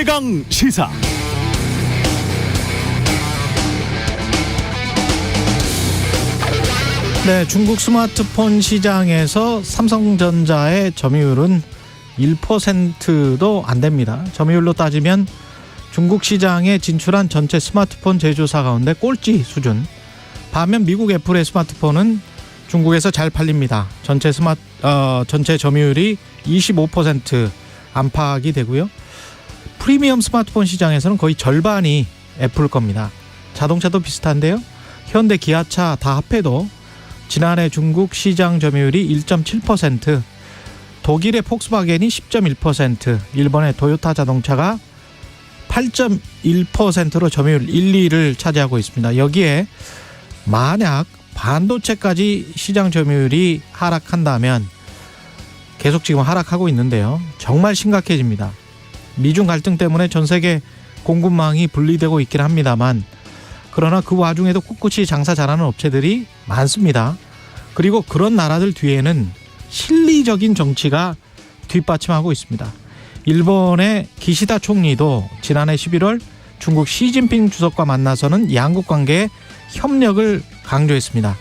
최강 시사. 네, 중국 스마트폰 시장에서 삼성전자의 점유율은 1%도 안 됩니다. 점유율로 따지면 중국 시장에 진출한 전체 스마트폰 제조사 가운데 꼴찌 수준. 반면 미국 애플의 스마트폰은 중국에서 잘 팔립니다. 전체 점유율이 25% 안팎이 되고요. 프리미엄 스마트폰 시장에서는 거의 절반이 애플 겁니다. 자동차도 비슷한데요. 현대, 기아차 다 합해도 지난해 중국 시장 점유율이 1.7%, 독일의 폭스바겐이 10.1%, 일본의 토요타 자동차가 8.1%로 점유율 1, 2를 차지하고 있습니다. 여기에 만약 반도체까지 시장 점유율이 하락한다면, 계속 지금 하락하고 있는데요, 정말 심각해집니다. 미중 갈등 때문에 전 세계 공급망이 분리되고 있긴 합니다만, 그러나 그 와중에도 꿋꿋이 장사 잘하는 업체들이 많습니다. 그리고 그런 나라들 뒤에는 실리적인 정치가 뒷받침하고 있습니다. 일본의 기시다 총리도 지난해 11월 중국 시진핑 주석과 만나서는 양국 관계에 협력을 강조했습니다.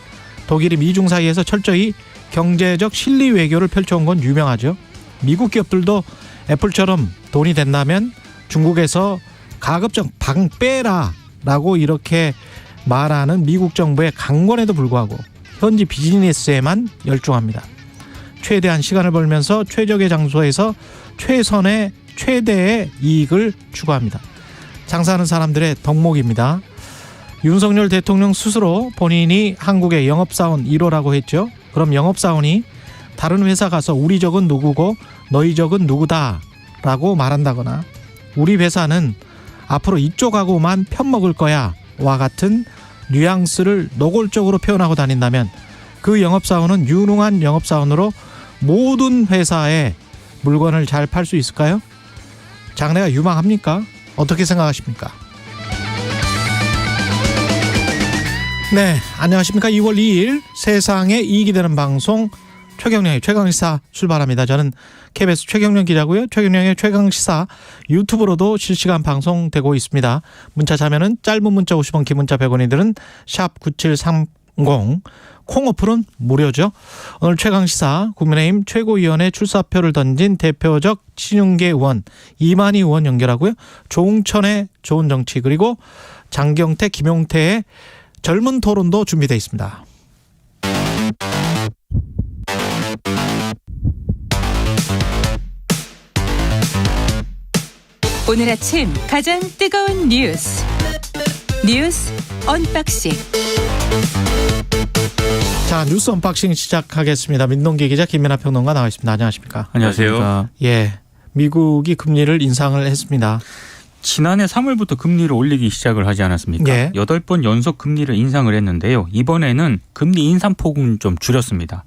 독일이 미중 사이에서 철저히 경제적 실리 외교를 펼쳐온 건 유명하죠. 미국 기업들도 애플처럼 돈이 된다면 중국에서 가급적 방 빼라 라고 이렇게 말하는 미국 정부의 강권에도 불구하고 현지 비즈니스에만 열중합니다. 최대한 시간을 벌면서 최적의 장소에서 최대의 이익을 추구합니다. 장사하는 사람들의 덕목입니다. 윤석열 대통령 스스로 본인이 한국의 영업사원 1호라고 했죠. 그럼 영업사원이 다른 회사 가서 우리 적은 누구고 너희 적은 누구다 라고 말한다거나, 우리 회사는 앞으로 이쪽하고만 편먹을 거야 와 같은 뉘앙스를 노골적으로 표현하고 다닌다면 그 영업사원은 유능한 영업사원으로 모든 회사에 물건을 잘 팔 수 있을까요? 장래가 유망합니까? 어떻게 생각하십니까? 네, 안녕하십니까. 2월 2일 세상에 이익이 되는 방송 최경령의 최강시사 출발합니다. 저는 KBS 최경령 기자고요. 최경령의 최강시사 유튜브로도 실시간 방송되고 있습니다. 문자 자면은 짧은 문자 50원, 긴 문자 100원이 드는 샵 9730, 콩 어플은 무료죠. 오늘 최강시사 국민의힘 최고위원회 출사표를 던진 대표적 친윤계 의원 이만희 의원 연결하고요. 조응천의 좋은 정치, 그리고 장경태, 김용태의 젊은 토론도 준비되어 있습니다. 오늘 아침 가장 뜨거운 뉴스 언박싱. 자, 뉴스 언박싱 시작하겠습니다. 민동기 기자, 김민하 평론가 나와 있습니다. 안녕하십니까? 안녕하세요. 예, 미국이 금리를 인상을 했습니다. 지난해 3월부터 금리를 올리기 시작을 하지 않았습니까? 예. 8번 연속 금리를 인상을 했는데요. 이번에는 금리 인상폭은 좀 줄였습니다.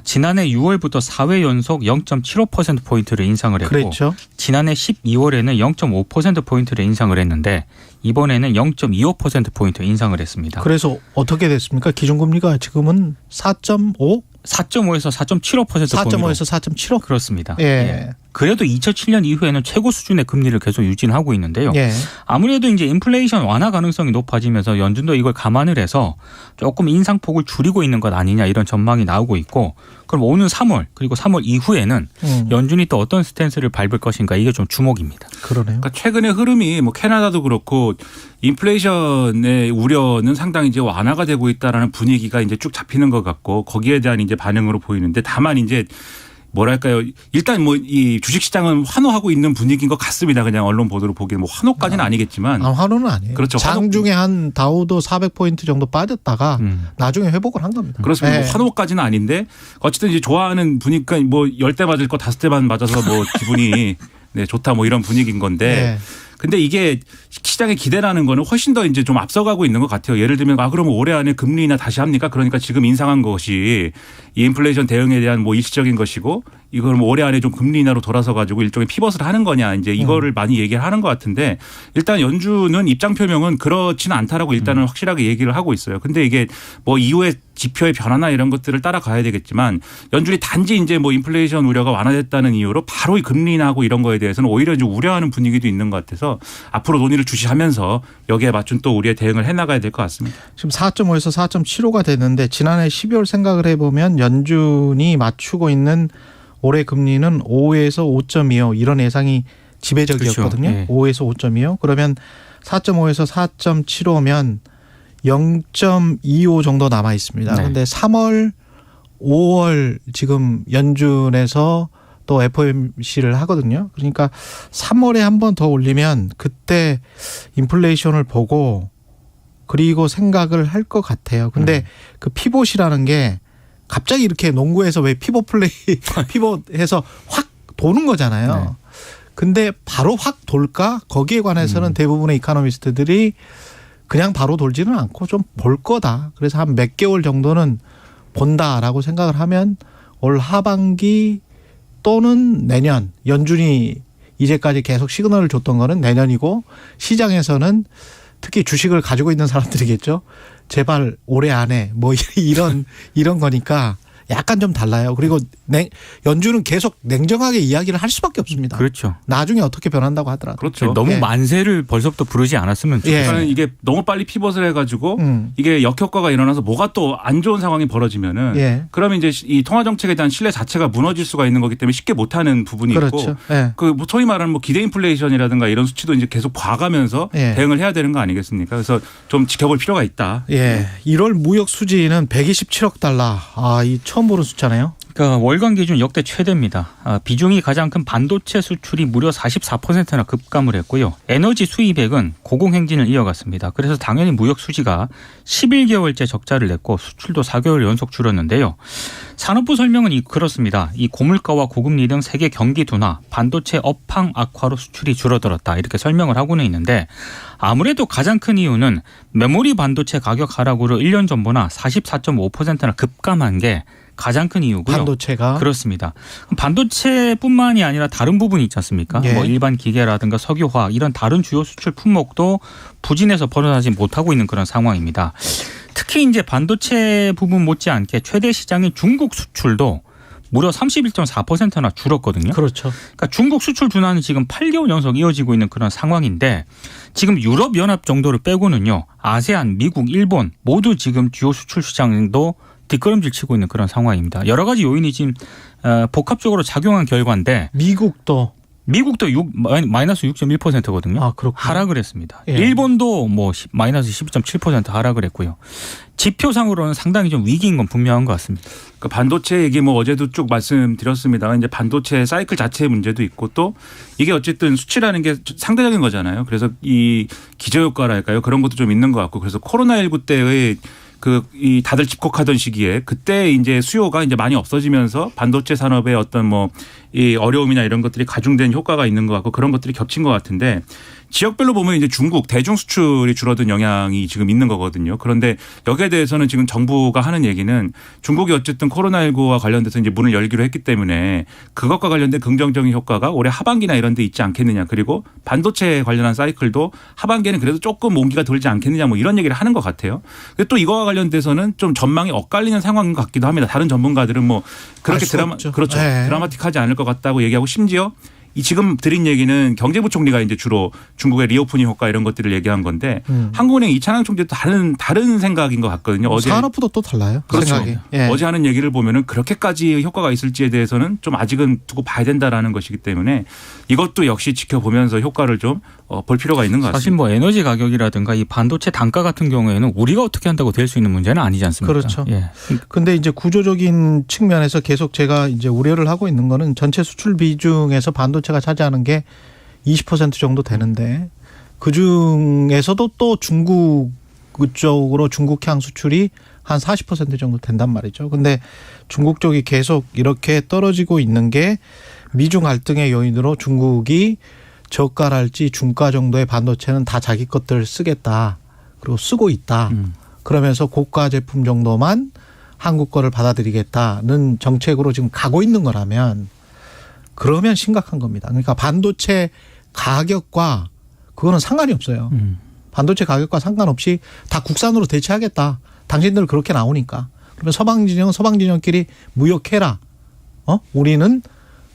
지난해 6월부터 4회 연속 0.75%포인트를 인상을 했고, 그랬죠. 지난해 12월에는 0.5%포인트를 인상을 했는데 이번에는 0.25%포인트 인상을 했습니다. 그래서 어떻게 됐습니까? 기준금리가 지금은 4.5? 4.5에서 4.75%포인트. 4.5에서 4.75? 그렇습니다. 예. 예. 그래도 2007년 이후에는 최고 수준의 금리를 계속 유지는 하고 있는데요. 예. 아무래도 이제 인플레이션 완화 가능성이 높아지면서 연준도 이걸 감안을 해서 조금 인상폭을 줄이고 있는 것 아니냐, 이런 전망이 나오고 있고, 그럼 오는 3월 그리고 3월 이후에는 연준이 또 어떤 스탠스를 밟을 것인가, 이게 좀 주목입니다. 그러네요. 그러니까 최근의 흐름이 뭐 캐나다도 그렇고 인플레이션의 우려는 상당히 이제 완화가 되고 있다라는 분위기가 이제 쭉 잡히는 것 같고, 거기에 대한 이제 반응으로 보이는데, 다만 이제 뭐랄까요, 일단 뭐 이 주식시장은 환호하고 있는 분위기인 것 같습니다. 그냥 언론 보도로 보기에 뭐 환호까지는 아니겠지만. 환호는 아니에요. 그렇죠. 장중에 한 다우도 400포인트 정도 빠졌다가 나중에 회복을 한 겁니다. 그렇습니다. 네. 뭐 환호까지는 아닌데 어쨌든 이제 좋아하는 분위기가 뭐 10대 맞을 거 5대만 맞아서 뭐 기분이 네, 좋다 뭐 이런 분위기인 건데. 네. 근데 이게 시장의 기대라는 거는 훨씬 더 이제 좀 앞서가고 있는 것 같아요. 예를 들면 그러면 올해 안에 금리 인하 다시 합니까? 그러니까 지금 인상한 것이 이 인플레이션 대응에 대한 뭐 일시적인 것이고, 이걸 뭐 올해 안에 좀 금리 인하로 돌아서 가지고 일종의 피벗을 하는 거냐 이제 이거를 많이 얘기를 하는 것 같은데 일단 연준은 입장 표명은 그렇지는 않다라고 일단은 확실하게 얘기를 하고 있어요. 근데 이게 뭐 이후에 지표의 변화나 이런 것들을 따라가야 되겠지만 연준이 단지 이제 뭐 인플레이션 우려가 완화됐다는 이유로 바로 이 금리 인하하고 이런 거에 대해서는 오히려 좀 우려하는 분위기도 있는 것 같아서 앞으로 논의를 주시하면서 여기에 맞춘 또 우리의 대응을 해나가야 될 것 같습니다. 지금 4.5에서 4.75가 됐는데 지난해 12월 생각을 해보면 연준이 맞추고 있는 올해 금리는 5에서 5.25 이런 예상이 지배적이었거든요. 그렇죠. 예. 5에서 5.25 그러면 4.5에서 4.75면 0.25 정도 남아 있습니다. 그런데 네. 3월, 5월 지금 연준에서 또 FOMC를 하거든요. 그러니까 3월에 한 번 더 올리면 그때 인플레이션을 보고 그리고 생각을 할 것 같아요. 근데 그 피봇이라는 게 갑자기 이렇게 농구에서 왜 피봇해서 확 도는 거잖아요. 네. 근데 바로 확 돌까? 거기에 관해서는 대부분의 이코노미스트들이 그냥 바로 돌지는 않고 좀 볼 거다. 그래서 한 몇 개월 정도는 본다라고 생각을 하면 올 하반기 또는 내년 연준이 이제까지 계속 시그널을 줬던 거는 내년이고 시장에서는 특히 주식을 가지고 있는 사람들이겠죠. 제발 올해 안에 뭐 이런 거니까 약간 좀 달라요. 그리고 연준은 계속 냉정하게 이야기를 할 수밖에 없습니다. 그렇죠. 나중에 어떻게 변한다고 하더라도. 그렇죠. 너무 예. 만세를 벌써부터 부르지 않았으면 좋겠어요. 예. 그러니까 이게 너무 빨리 피벗을 해가지고 이게 역효과가 일어나서 뭐가 또 안 좋은 상황이 벌어지면은 예. 그러면 이제 이 통화 정책에 대한 신뢰 자체가 무너질 수가 있는 거기 때문에 쉽게 못하는 부분이 그렇죠. 있고 예. 그 뭐 소위 말하는 뭐 기대 인플레이션이라든가 이런 수치도 이제 계속 봐가면서 예. 대응을 해야 되는 거 아니겠습니까? 그래서 좀 지켜볼 필요가 있다. 예. 1월 무역 수지는 127억 달러. 아, 이 처음 보는 숫자네요. 그러니까 월간 기준 역대 최대입니다. 비중이 가장 큰 반도체 수출이 무려 44%나 급감을 했고요. 에너지 수입액은 고공행진을 이어갔습니다. 그래서 당연히 무역 수지가 11개월째 적자를 냈고 수출도 4개월 연속 줄었는데요. 산업부 설명은 그렇습니다. 이 고물가와 고금리 등 세계 경기 둔화, 반도체 업황 악화로 수출이 줄어들었다. 이렇게 설명을 하고는 있는데 아무래도 가장 큰 이유는 메모리 반도체 가격 하락으로 1년 전보다 44.5%나 급감한 게 가장 큰 이유고요. 반도체가. 그렇습니다. 반도체뿐만이 아니라 다른 부분이 있지 않습니까? 예. 뭐 일반 기계라든가 석유화학 이런 다른 주요 수출 품목도 부진해서 벗어나지 못하고 있는 그런 상황입니다. 특히 이제 반도체 부분 못지않게 최대 시장인 중국 수출도 무려 31.4%나 줄었거든요. 그렇죠. 그러니까 중국 수출 둔화는 지금 8개월 연속 이어지고 있는 그런 상황인데 지금 유럽연합 정도를 빼고는요. 아세안, 미국, 일본 모두 지금 주요 수출 시장도 뒷걸음질 치고 있는 그런 상황입니다. 여러 가지 요인이 지금 복합적으로 작용한 결과인데 미국도 마이너스 6.1%거든요. 아, 그렇군요. 하락을 했습니다. 예. 일본도 뭐 마이너스 12.7% 하락을 했고요. 지표상으로는 상당히 좀 위기인 건 분명한 것 같습니다. 그 반도체 얘기 뭐 어제도 쭉 말씀드렸습니다만 이제 반도체 사이클 자체의 문제도 있고 또 이게 어쨌든 수치라는 게 상대적인 거잖아요. 그래서 이 기저효과랄까요? 그런 것도 좀 있는 것 같고 그래서 코로나19 때의 이 다들 집콕하던 시기에 그때 이제 수요가 이제 많이 없어지면서 반도체 산업의 어떤 뭐 이 어려움이나 이런 것들이 가중된 효과가 있는 것 같고 그런 것들이 겹친 것 같은데 지역별로 보면 이제 중국 대중 수출이 줄어든 영향이 지금 있는 거거든요. 그런데 여기에 대해서는 지금 정부가 하는 얘기는 중국이 어쨌든 코로나19와 관련돼서 이제 문을 열기로 했기 때문에 그것과 관련된 긍정적인 효과가 올해 하반기나 이런 데 있지 않겠느냐. 그리고 반도체 관련한 사이클도 하반기에는 그래도 조금 온기가 돌지 않겠느냐 뭐 이런 얘기를 하는 것 같아요. 근데 또 이거와 관련돼서는 좀 전망이 엇갈리는 상황인 것 같기도 합니다. 다른 전문가들은 뭐 그렇게 그렇죠. 네. 드라마틱하지 않을 것 같다고 얘기하고 심지어 이 지금 드린 얘기는 경제부총리가 이제 주로 중국의 리오프닝 효과 이런 것들을 얘기한 건데 한국은행 이찬항 총재도 다른 생각인 것 같거든요. 어제 산업부도 또 달라요. 그렇죠. 생각이. 예. 어제 하는 얘기를 보면은 그렇게까지 효과가 있을지에 대해서는 좀 아직은 두고 봐야 된다라는 것이기 때문에 이것도 역시 지켜보면서 효과를 좀 볼 필요가 있는 것 같습니다. 사실 뭐 에너지 가격이라든가 이 반도체 단가 같은 경우에는 우리가 어떻게 한다고 될 수 있는 문제는 아니지 않습니까? 그렇죠. 예. 근데 이제 구조적인 측면에서 계속 제가 이제 우려를 하고 있는 거는 전체 수출 비중에서 반도체가 차지하는 게 20% 정도 되는데 그 중에서도 또 중국 쪽으로 중국향 수출이 한 40% 정도 된단 말이죠. 근데 중국 쪽이 계속 이렇게 떨어지고 있는 게 미중 갈등의 요인으로 중국이 저가랄지 중가 정도의 반도체는 다 자기 것들 쓰겠다. 그리고 쓰고 있다. 그러면서 고가 제품 정도만 한국 거를 받아들이겠다는 정책으로 지금 가고 있는 거라면 그러면 심각한 겁니다. 그러니까 반도체 가격과 그거는 상관이 없어요. 반도체 가격과 상관없이 다 국산으로 대체하겠다. 당신들 그렇게 나오니까. 그러면 서방 진영은 서방 진영끼리 무역해라. 우리는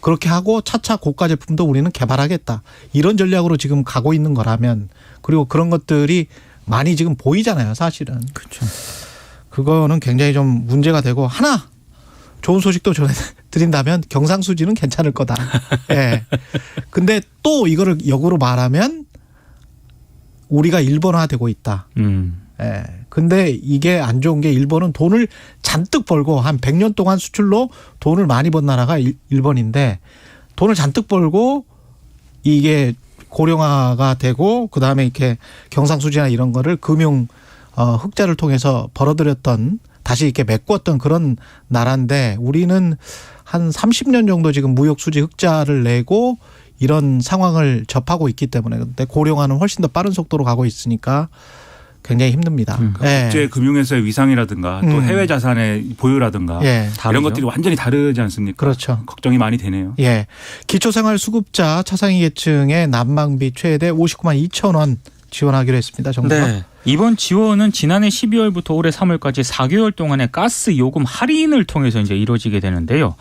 그렇게 하고 차차 고가 제품도 우리는 개발하겠다. 이런 전략으로 지금 가고 있는 거라면, 그리고 그런 것들이 많이 지금 보이잖아요, 사실은. 그렇죠. 그거는 굉장히 좀 문제가 되고, 하나 좋은 소식도 전해드린다면 경상수지는 괜찮을 거다. 예. 근데 또 이거를 역으로 말하면 우리가 일본화되고 있다. 예. 근데 이게 안 좋은 게 일본은 돈을 잔뜩 벌고 한 100년 동안 수출로 돈을 많이 번 나라가 일본인데, 돈을 잔뜩 벌고 이게 고령화가 되고 그다음에 이렇게 경상수지나 이런 거를 금융 흑자를 통해서 벌어들였던, 다시 이렇게 메꿨던 그런 나라인데, 우리는 한 30년 정도 지금 무역 수지 흑자를 내고 이런 상황을 접하고 있기 때문에, 근데 고령화는 훨씬 더 빠른 속도로 가고 있으니까 굉장히 힘듭니다. 예. 국제 금융에서의 위상이라든가 또 해외 자산의 보유라든가 예. 이런 것들이 완전히 다르지 않습니까? 그렇죠. 걱정이 많이 되네요. 예. 기초생활수급자 차상위 계층의 난방비 최대 59만 2천 원 지원하기로 했습니다. 정부가. 네. 이번 지원은 지난해 12월부터 올해 3월까지 4개월 동안의 가스 요금 할인을 통해서 이제 이루어지게 되는데요.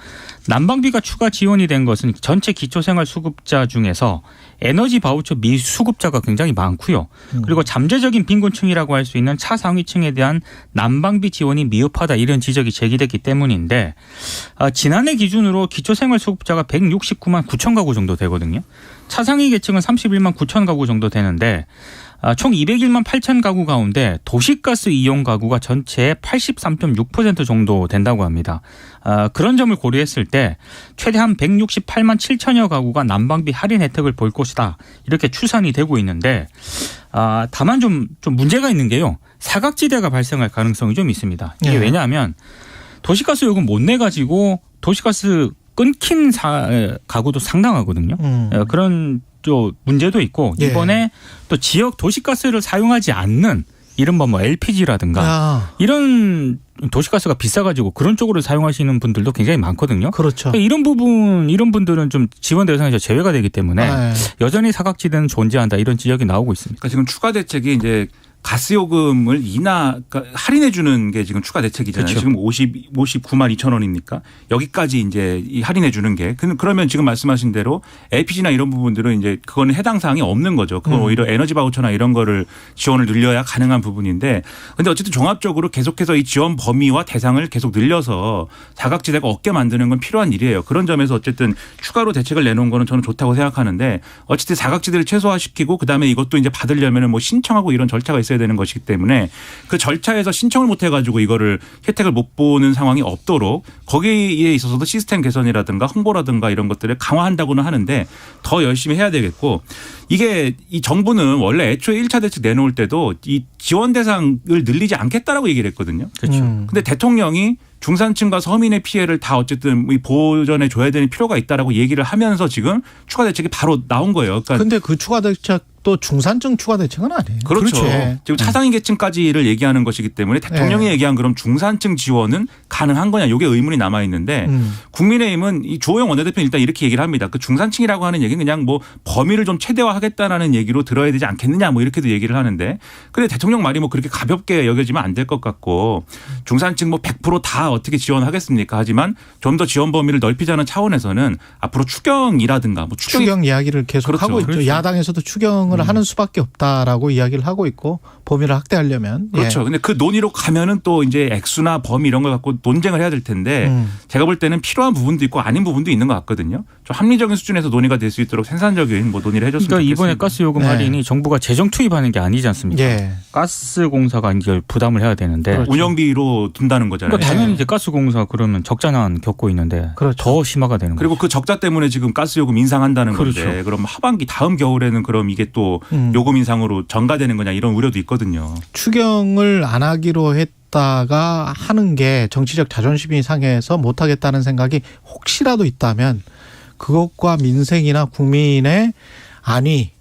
난방비가 추가 지원이 된 것은 전체 기초생활 수급자 중에서 에너지 바우처 미수급자가 굉장히 많고요. 그리고 잠재적인 빈곤층이라고 할 수 있는 차상위층에 대한 난방비 지원이 미흡하다, 이런 지적이 제기됐기 때문인데, 지난해 기준으로 기초생활 수급자가 169만 9천 가구 정도 되거든요. 차상위 계층은 31만 9천 가구 정도 되는데, 총 201만 8천 가구 가운데 도시가스 이용 가구가 전체의 83.6% 정도 된다고 합니다. 그런 점을 고려했을 때 최대한 168만 7천여 가구가 난방비 할인 혜택을 볼 것이다, 이렇게 추산이 되고 있는데, 다만 좀 문제가 있는 게요. 사각지대가 발생할 가능성이 좀 있습니다. 이게 네. 왜냐하면 도시가스 요금 못 내가지고 도시가스 끊긴 가구도 상당하거든요. 그런 또 문제도 있고, 예. 이번에 또 지역 도시가스를 사용하지 않는 이른바 뭐 LPG라든가 이런 도시가스가 비싸가지고 그런 쪽으로 사용하시는 분들도 굉장히 많거든요. 그렇죠. 이런 분들은 좀 지원 대상에서 제외가 되기 때문에 네. 여전히 사각지대는 존재한다, 이런 지적이 나오고 있습니다. 그러니까 지금 추가 대책이 이제 가스 요금을 그러니까 할인해 주는 게 지금 추가 대책이잖아요. 그렇죠. 지금 59만 2천 원이니까 여기까지 이제 이 할인해 주는 게, 그러면 지금 말씀하신 대로 LPG나 이런 부분들은 이제 그거는 해당 사항이 없는 거죠. 그건 오히려 에너지 바우처나 이런 거를 지원을 늘려야 가능한 부분인데, 근데 어쨌든 종합적으로 계속해서 이 지원 범위와 대상을 계속 늘려서 사각지대가 없게 만드는 건 필요한 일이에요. 그런 점에서 어쨌든 추가로 대책을 내놓은 거는 저는 좋다고 생각하는데, 어쨌든 사각지대를 최소화시키고 그다음에 이것도 이제 받으려면 뭐 신청하고 이런 절차가 있어야 되는 것이기 때문에 그 절차에서 신청을 못 해가지고 이거를 혜택을 못 보는 상황이 없도록 거기에 있어서도 시스템 개선이라든가 홍보라든가 이런 것들을 강화한다고는 하는데 더 열심히 해야 되겠고, 이게 이 정부는 원래 애초에 1차 대책 내놓을 때도 이 지원 대상을 늘리지 않겠다라고 얘기를 했거든요. 그렇죠. 근데 대통령이 중산층과 서민의 피해를 다 어쨌든 보전해 줘야 되는 필요가 있다라고 얘기를 하면서 지금 추가 대책이 바로 나온 거예요. 그러니까 근데 그 추가 대책도 중산층 추가 대책은 아니에요. 그렇죠. 예. 지금 차상위 계층까지를 얘기하는 것이기 때문에 대통령이 얘기한 그럼 중산층 지원은 가능한 거냐, 이게 의문이 남아 있는데, 국민의힘은 이 주호영 원내대표는 일단 이렇게 얘기를 합니다. 그 중산층이라고 하는 얘기는 그냥 뭐 범위를 좀 최대화하겠다라는 얘기로 들어야 되지 않겠느냐, 뭐 이렇게도 얘기를 하는데, 근데 대통령 말이 뭐 그렇게 가볍게 여겨지면 안 될 것 같고, 중산층 뭐 100% 다 어떻게 지원하겠습니까? 하지만 좀 더 지원 범위를 넓히자는 차원에서는 앞으로 추경이라든가 뭐 추경 이야기를 계속 그렇죠. 하고 있죠. 그렇죠. 야당에서도 추경을 하는 수밖에 없다라고 이야기를 하고 있고, 범위를 확대하려면. 그렇죠. 근데 그 논의로 가면은 또 이제 액수나 범위 이런 걸 갖고 논쟁을 해야 될 텐데, 제가 볼 때는 필요한 부분도 있고 아닌 부분도 있는 것 같거든요. 좀 합리적인 수준에서 논의가 될 수 있도록 생산적인 뭐 논의를 해줬으면 그러니까 좋겠습니다. 이번에 가스 요금 네. 할인이 정부가 재정 투입하는 게 아니지 않습니까? 예. 가스공사가 이걸 부담을 해야 되는데, 그렇죠. 운영비로 둔다는 거잖아요. 그러니까 당연히 이제 가스공사 그러면 적자난 겪고 있는데 그렇죠. 더 심화가 되는 거죠. 그리고 그 적자 때문에 지금 가스 요금 인상한다는 그렇죠. 건데, 그럼 하반기 다음 겨울에는 그럼 이게 또 요금 인상으로 전가되는 거냐, 이런 우려도 있거든요. 추경을 안 하기로 했다가 하는 게 정치적 자존심이 상해서 못 하겠다는 생각이 혹시라도 있다면, 그것과 민생이나 국민의 안위,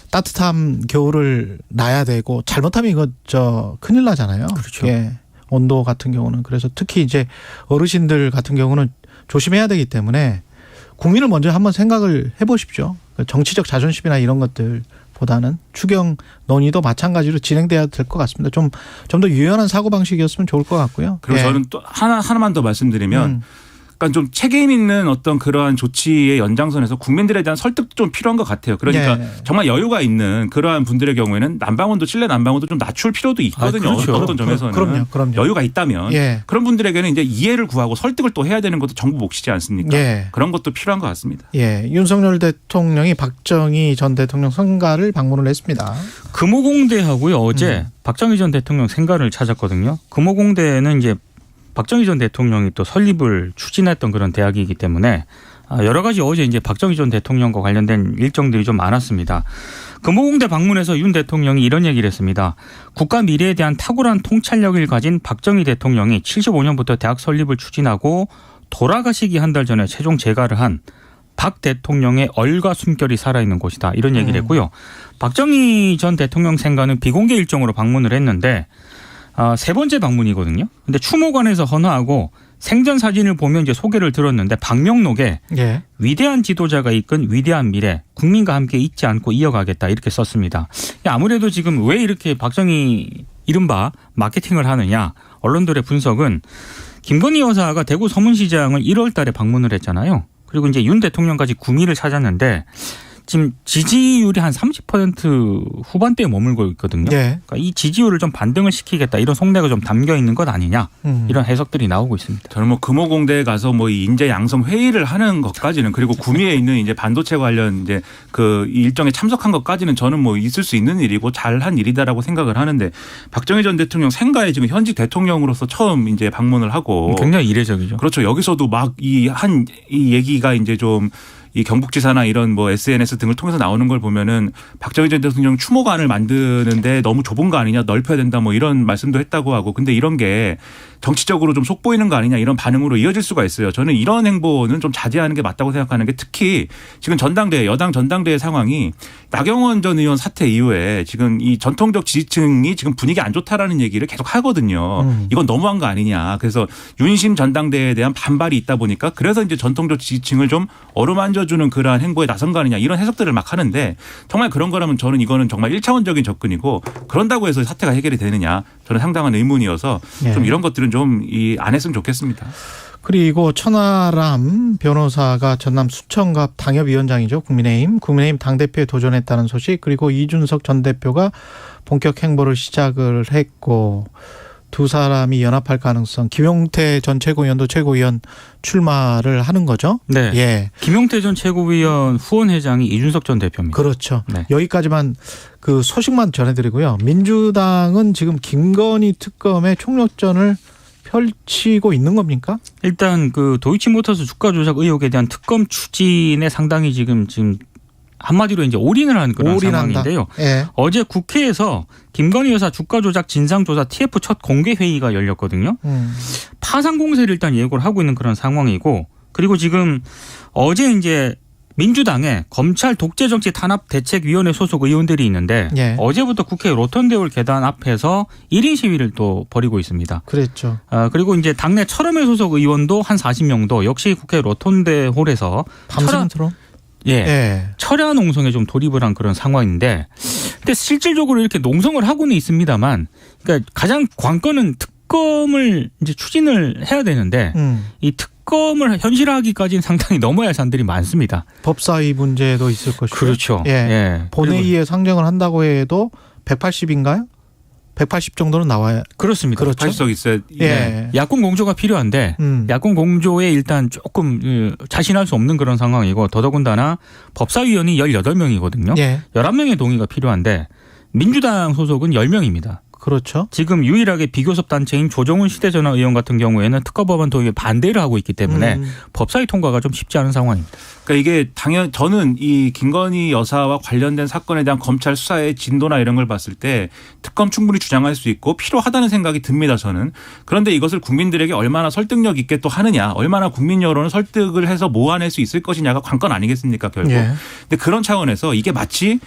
따뜻한 겨울을 나야 되고, 잘못하면 이거 큰일 나잖아요. 그렇죠. 예. 온도 같은 경우는. 그래서 특히 이제 어르신들 같은 경우는 조심해야 되기 때문에 국민을 먼저 한번 생각을 해보십시오. 정치적 자존심이나 이런 것들보다는 추경 논의도 마찬가지로 진행돼야 될 것 같습니다. 좀 더 유연한 사고 방식이었으면 좋을 것 같고요. 그리고 예. 저는 또 하나만 더 말씀드리면 그러니까 좀 책임 있는 어떤 그러한 조치의 연장선에서 국민들에 대한 설득도 좀 필요한 것 같아요. 그러니까 네. 정말 여유가 있는 그러한 분들의 경우에는 난방원도 실내 난방원도 좀 낮출 필요도 있거든요. 그렇죠. 어떤 점에서는 그럼요. 여유가 있다면 예. 그런 분들에게는 이제 이해를 구하고 설득을 또 해야 되는 것도 정부 몫이지 않습니까? 예. 그런 것도 필요한 것 같습니다. 예, 윤석열 대통령이 박정희 전 대통령 성가를 방문을 했습니다. 금호공대하고요. 어제 박정희 전 대통령 생가를 찾았거든요. 금호공대는 이제 박정희 전 대통령이 또 설립을 추진했던 그런 대학이기 때문에 여러 가지 어제 이제 박정희 전 대통령과 관련된 일정들이 좀 많았습니다. 금호공대 방문해서 윤 대통령이 이런 얘기를 했습니다. 국가 미래에 대한 탁월한 통찰력을 가진 박정희 대통령이 75년부터 대학 설립을 추진하고 돌아가시기 한 달 전에 최종 재가를 한 박 대통령의 얼과 숨결이 살아있는 곳이다. 이런 얘기를 했고요. 박정희 전 대통령 생가는 비공개 일정으로 방문을 했는데 세 번째 방문이거든요. 근데 추모관에서 헌화하고 생전 사진을 보면 이제 소개를 들었는데 방명록에 예. 위대한 지도자가 이끈 위대한 미래 국민과 함께 잊지 않고 이어가겠다 이렇게 썼습니다. 아무래도 지금 왜 이렇게 박정희 이른바 마케팅을 하느냐 언론들의 분석은 김건희 여사가 대구 서문시장을 1월 달에 방문을 했잖아요. 그리고 이제 윤 대통령까지 구미를 찾았는데 지금 지지율이 한 30% 후반대에 머물고 있거든요. 예. 그러니까 이 지지율을 좀 반등을 시키겠다 이런 속내가 좀 담겨 있는 것 아니냐 이런 해석들이 나오고 있습니다. 저는 뭐 금호공대에 가서 뭐 이 인재 양성 회의를 하는 것까지는 그리고 구미에 있는 이제 반도체 관련 이제 그 일정에 참석한 것까지는 저는 뭐 있을 수 있는 일이고 잘한 일이다라고 생각을 하는데 박정희 전 대통령 생가에 지금 현직 대통령으로서 처음 이제 방문을 하고 굉장히 이례적이죠. 그렇죠. 여기서도 막 이 얘기가 이제 좀 이 경북지사나 이런 뭐 SNS 등을 통해서 나오는 걸 보면은 박정희 전 대통령 추모관을 만드는데 너무 좁은 거 아니냐 넓혀야 된다 뭐 이런 말씀도 했다고 하고 근데 이런 게 정치적으로 좀 속보이는 거 아니냐 이런 반응으로 이어질 수가 있어요. 저는 이런 행보는 좀 자제하는 게 맞다고 생각하는 게 특히 지금 전당대회 여당 전당대회 상황이 나경원 전 의원 사태 이후에 지금 이 전통적 지지층이 지금 분위기 안 좋다라는 얘기를 계속 하거든요. 이건 너무한 거 아니냐. 그래서 윤심 전당대회에 대한 반발이 있다 보니까 그래서 이제 전통적 지지층을 좀 어루만져주는 그러한 행보에 나선 거 아니냐 이런 해석들을 막 하는데 정말 그런 거라면 저는 이거는 정말 1차원적인 접근이고 그런다고 해서 사태가 해결이 되느냐 저는 상당한 의문이어서 좀 이런 것들은 좀 안 했으면 좋겠습니다. 그리고 천하람 변호사가 전남 수천갑 당협위원장이죠. 국민의힘 당대표에 도전했다는 소식 그리고 이준석 전 대표가 본격 행보를 시작을 했고 두 사람이 연합할 가능성 김용태 전 최고위원도 최고위원 출마를 하는 거죠. 네. 예. 김용태 전 최고위원 후원회장이 이준석 전 대표입니다. 그렇죠. 네. 여기까지만 그 소식만 전해드리고요. 민주당은 지금 김건희 특검의 총력전을 펼치고 있는 겁니까? 일단 그 도이치모터스 주가 조작 의혹에 대한 특검 추진에 상당히 지금 한마디로 이제 올인을 하는 그런 상황인데요. 예. 어제 국회에서 김건희 여사 주가 조작 진상조사 TF 첫 공개 회의가 열렸거든요. 파상 공세를 일단 예고를 하고 있는 그런 상황이고 그리고 지금 어제 이제 민주당에 검찰 독재정치 탄압 대책위원회 소속 의원들이 있는데 예. 어제부터 국회 로턴데올 계단 앞에서 1인 시위를 또 벌이고 있습니다. 그랬죠. 그리고 이제 당내 철험회 소속 의원도 한 40명도 역시 국회 로턴데홀에서 밤샘 토론? 예. 철야 농성에 좀 돌입을 한 그런 상황인데 근데 실질적으로 이렇게 농성을 하고는 있습니다만 그러니까 가장 관건은 특검을 이제 추진을 해야 되는데 이 특검을 현실화하기까지는 상당히 넘어야 할 산들이 많습니다. 법사위 문제도 있을 것이고. 그렇죠. 예. 예. 본회의에 상정을 한다고 해도 180인가요? 180 정도는 나와야. 그렇습니다. 그렇죠. 80석 있어야. 예. 야권 공조가 필요한데 야권 공조에 일단 조금 자신할 수 없는 그런 상황이고 더더군다나 법사위원이 18명이거든요. 예. 11명의 동의가 필요한데 민주당 소속은 10명입니다. 그렇죠. 지금 유일하게 비교섭 단체인 조정훈 시대전화 의원 같은 경우에는 특검법안 도입에 반대를 하고 있기 때문에 법사위 통과가 좀 쉽지 않은 상황입니다. 그러니까 이게 저는 이 김건희 여사와 관련된 사건에 대한 검찰 수사의 진도나 이런 걸 봤을 때 특검 충분히 주장할 수 있고 필요하다는 생각이 듭니다. 저는. 그런데 이것을 국민들에게 얼마나 설득력 있게 또 하느냐 얼마나 국민 여론을 설득을 해서 모아낼 수 있을 것이냐가 관건 아니겠습니까 결국. 예. 근데 그런 차원에서 이게 마치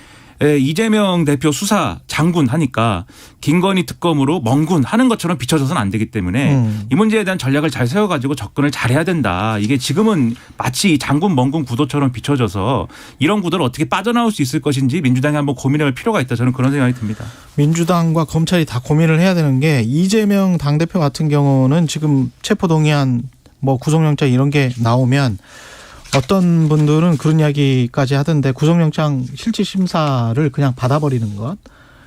이재명 대표 수사 장군 하니까 김건희 특검으로 멍군 하는 것처럼 비춰져서는 안 되기 때문에 이 문제에 대한 전략을 잘 세워가지고 접근을 잘해야 된다. 이게 지금은 마치 장군 멍군 구도처럼 비춰져서 이런 구도를 어떻게 빠져나올 수 있을 것인지 민주당이 한번 고민해볼 필요가 있다. 저는 그런 생각이 듭니다. 민주당과 검찰이 다 고민을 해야 되는 게 이재명 당대표 같은 경우는 지금 체포동의안 뭐 구속영장 이런 게 나오면 어떤 분들은 그런 이야기까지 하던데 구속영장 실질심사를 그냥 받아버리는 것.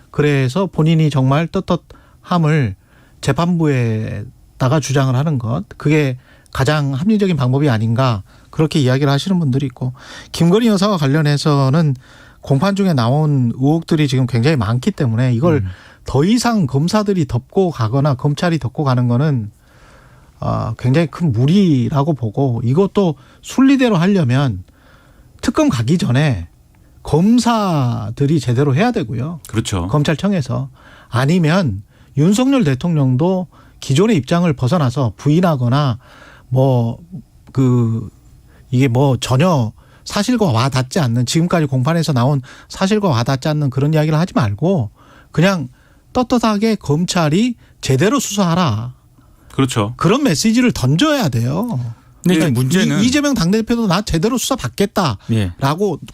그래서 본인이 정말 떳떳함을 재판부에다가 주장을 하는 것. 그게 가장 합리적인 방법이 아닌가 그렇게 이야기를 하시는 분들이 있고 김건희 여사와 관련해서는 공판 중에 나온 의혹들이 지금 굉장히 많기 때문에 이걸 더 이상 검사들이 덮고 가거나 검찰이 덮고 가는 거는 굉장히 큰 무리라고 보고 이것도 순리대로 하려면 특검 가기 전에 검사들이 제대로 해야 되고요. 그렇죠. 검찰청에서 아니면 윤석열 대통령도 기존의 입장을 벗어나서 부인하거나 이게 전혀 사실과 와닿지 않는 지금까지 공판에서 나온 사실과 와닿지 않는 그런 이야기를 하지 말고 그냥 떳떳하게 검찰이 제대로 수사하라. 그렇죠. 그런 메시지를 던져야 돼요. 근데 이제 문제는 이재명 당대표도 나 제대로 수사 받겠다라고 예.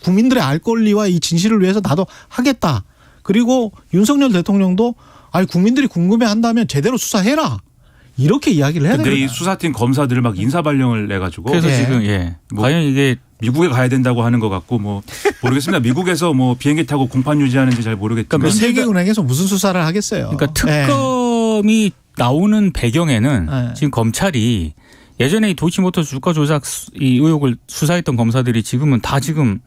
국민들의 알 권리와 이 진실을 위해서 나도 하겠다. 그리고 윤석열 대통령도 국민들이 궁금해한다면 제대로 수사해라. 이렇게 이야기를 해야 근데 됩니다. 이 수사팀 검사들을 막 인사 발령을 내가지고 그래서 예. 지금 과연 이게 미국에 가야 된다고 하는 것 같고 모르겠습니다. 미국에서 비행기 타고 공판 유지하는지 잘 모르겠지만 그러니까 세계은행에서 무슨 수사를 하겠어요. 그러니까 특검이 나오는 배경에는 네. 지금 검찰이 예전에 이 도이치모터스 주가 조작 이 의혹을 수사했던 검사들이 지금은 다 지금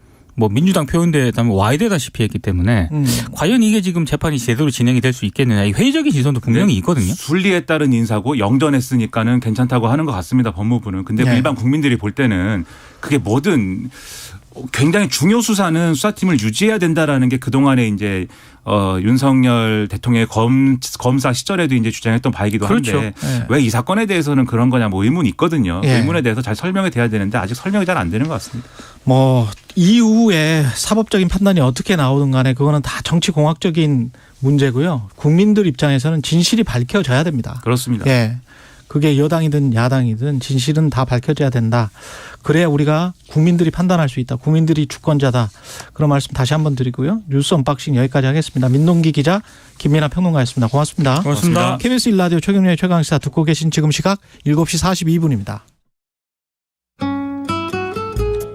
민주당 표현대에 와야 되다시피 했기 때문에 과연 이게 지금 재판이 제대로 진행이 될 수 있겠느냐 이 회의적인 시선도 분명히 있거든요. 순리에 따른 인사고 영전했으니까는 괜찮다고 하는 것 같습니다. 법무부는. 근데 네. 일반 국민들이 볼 때는 그게 뭐든 굉장히 중요 수사는 수사팀을 유지해야 된다라는 게 그동안에 이제 윤석열 대통령의 검사 시절에도 이제 주장했던 바이기도 한데 그렇죠. 네. 왜 이 사건에 대해서는 그런 거냐 의문이 있거든요. 네. 의문에 대해서 잘 설명이 돼야 되는데 아직 설명이 잘 안 되는 것 같습니다. 이후에 사법적인 판단이 어떻게 나오든 간에 그거는 다 정치공학적인 문제고요. 국민들 입장에서는 진실이 밝혀져야 됩니다. 그렇습니다. 예. 그게 여당이든 야당이든 진실은 다 밝혀져야 된다. 그래야 우리가 국민들이 판단할 수 있다. 국민들이 주권자다. 그런 말씀 다시 한번 드리고요. 뉴스 언박싱 여기까지 하겠습니다. 민동기 기자, 김민아 평론가였습니다. 고맙습니다. 고맙습니다. KBS 1라디오 최경련의 최강시사 듣고 계신 지금 시각 7시 42분입니다.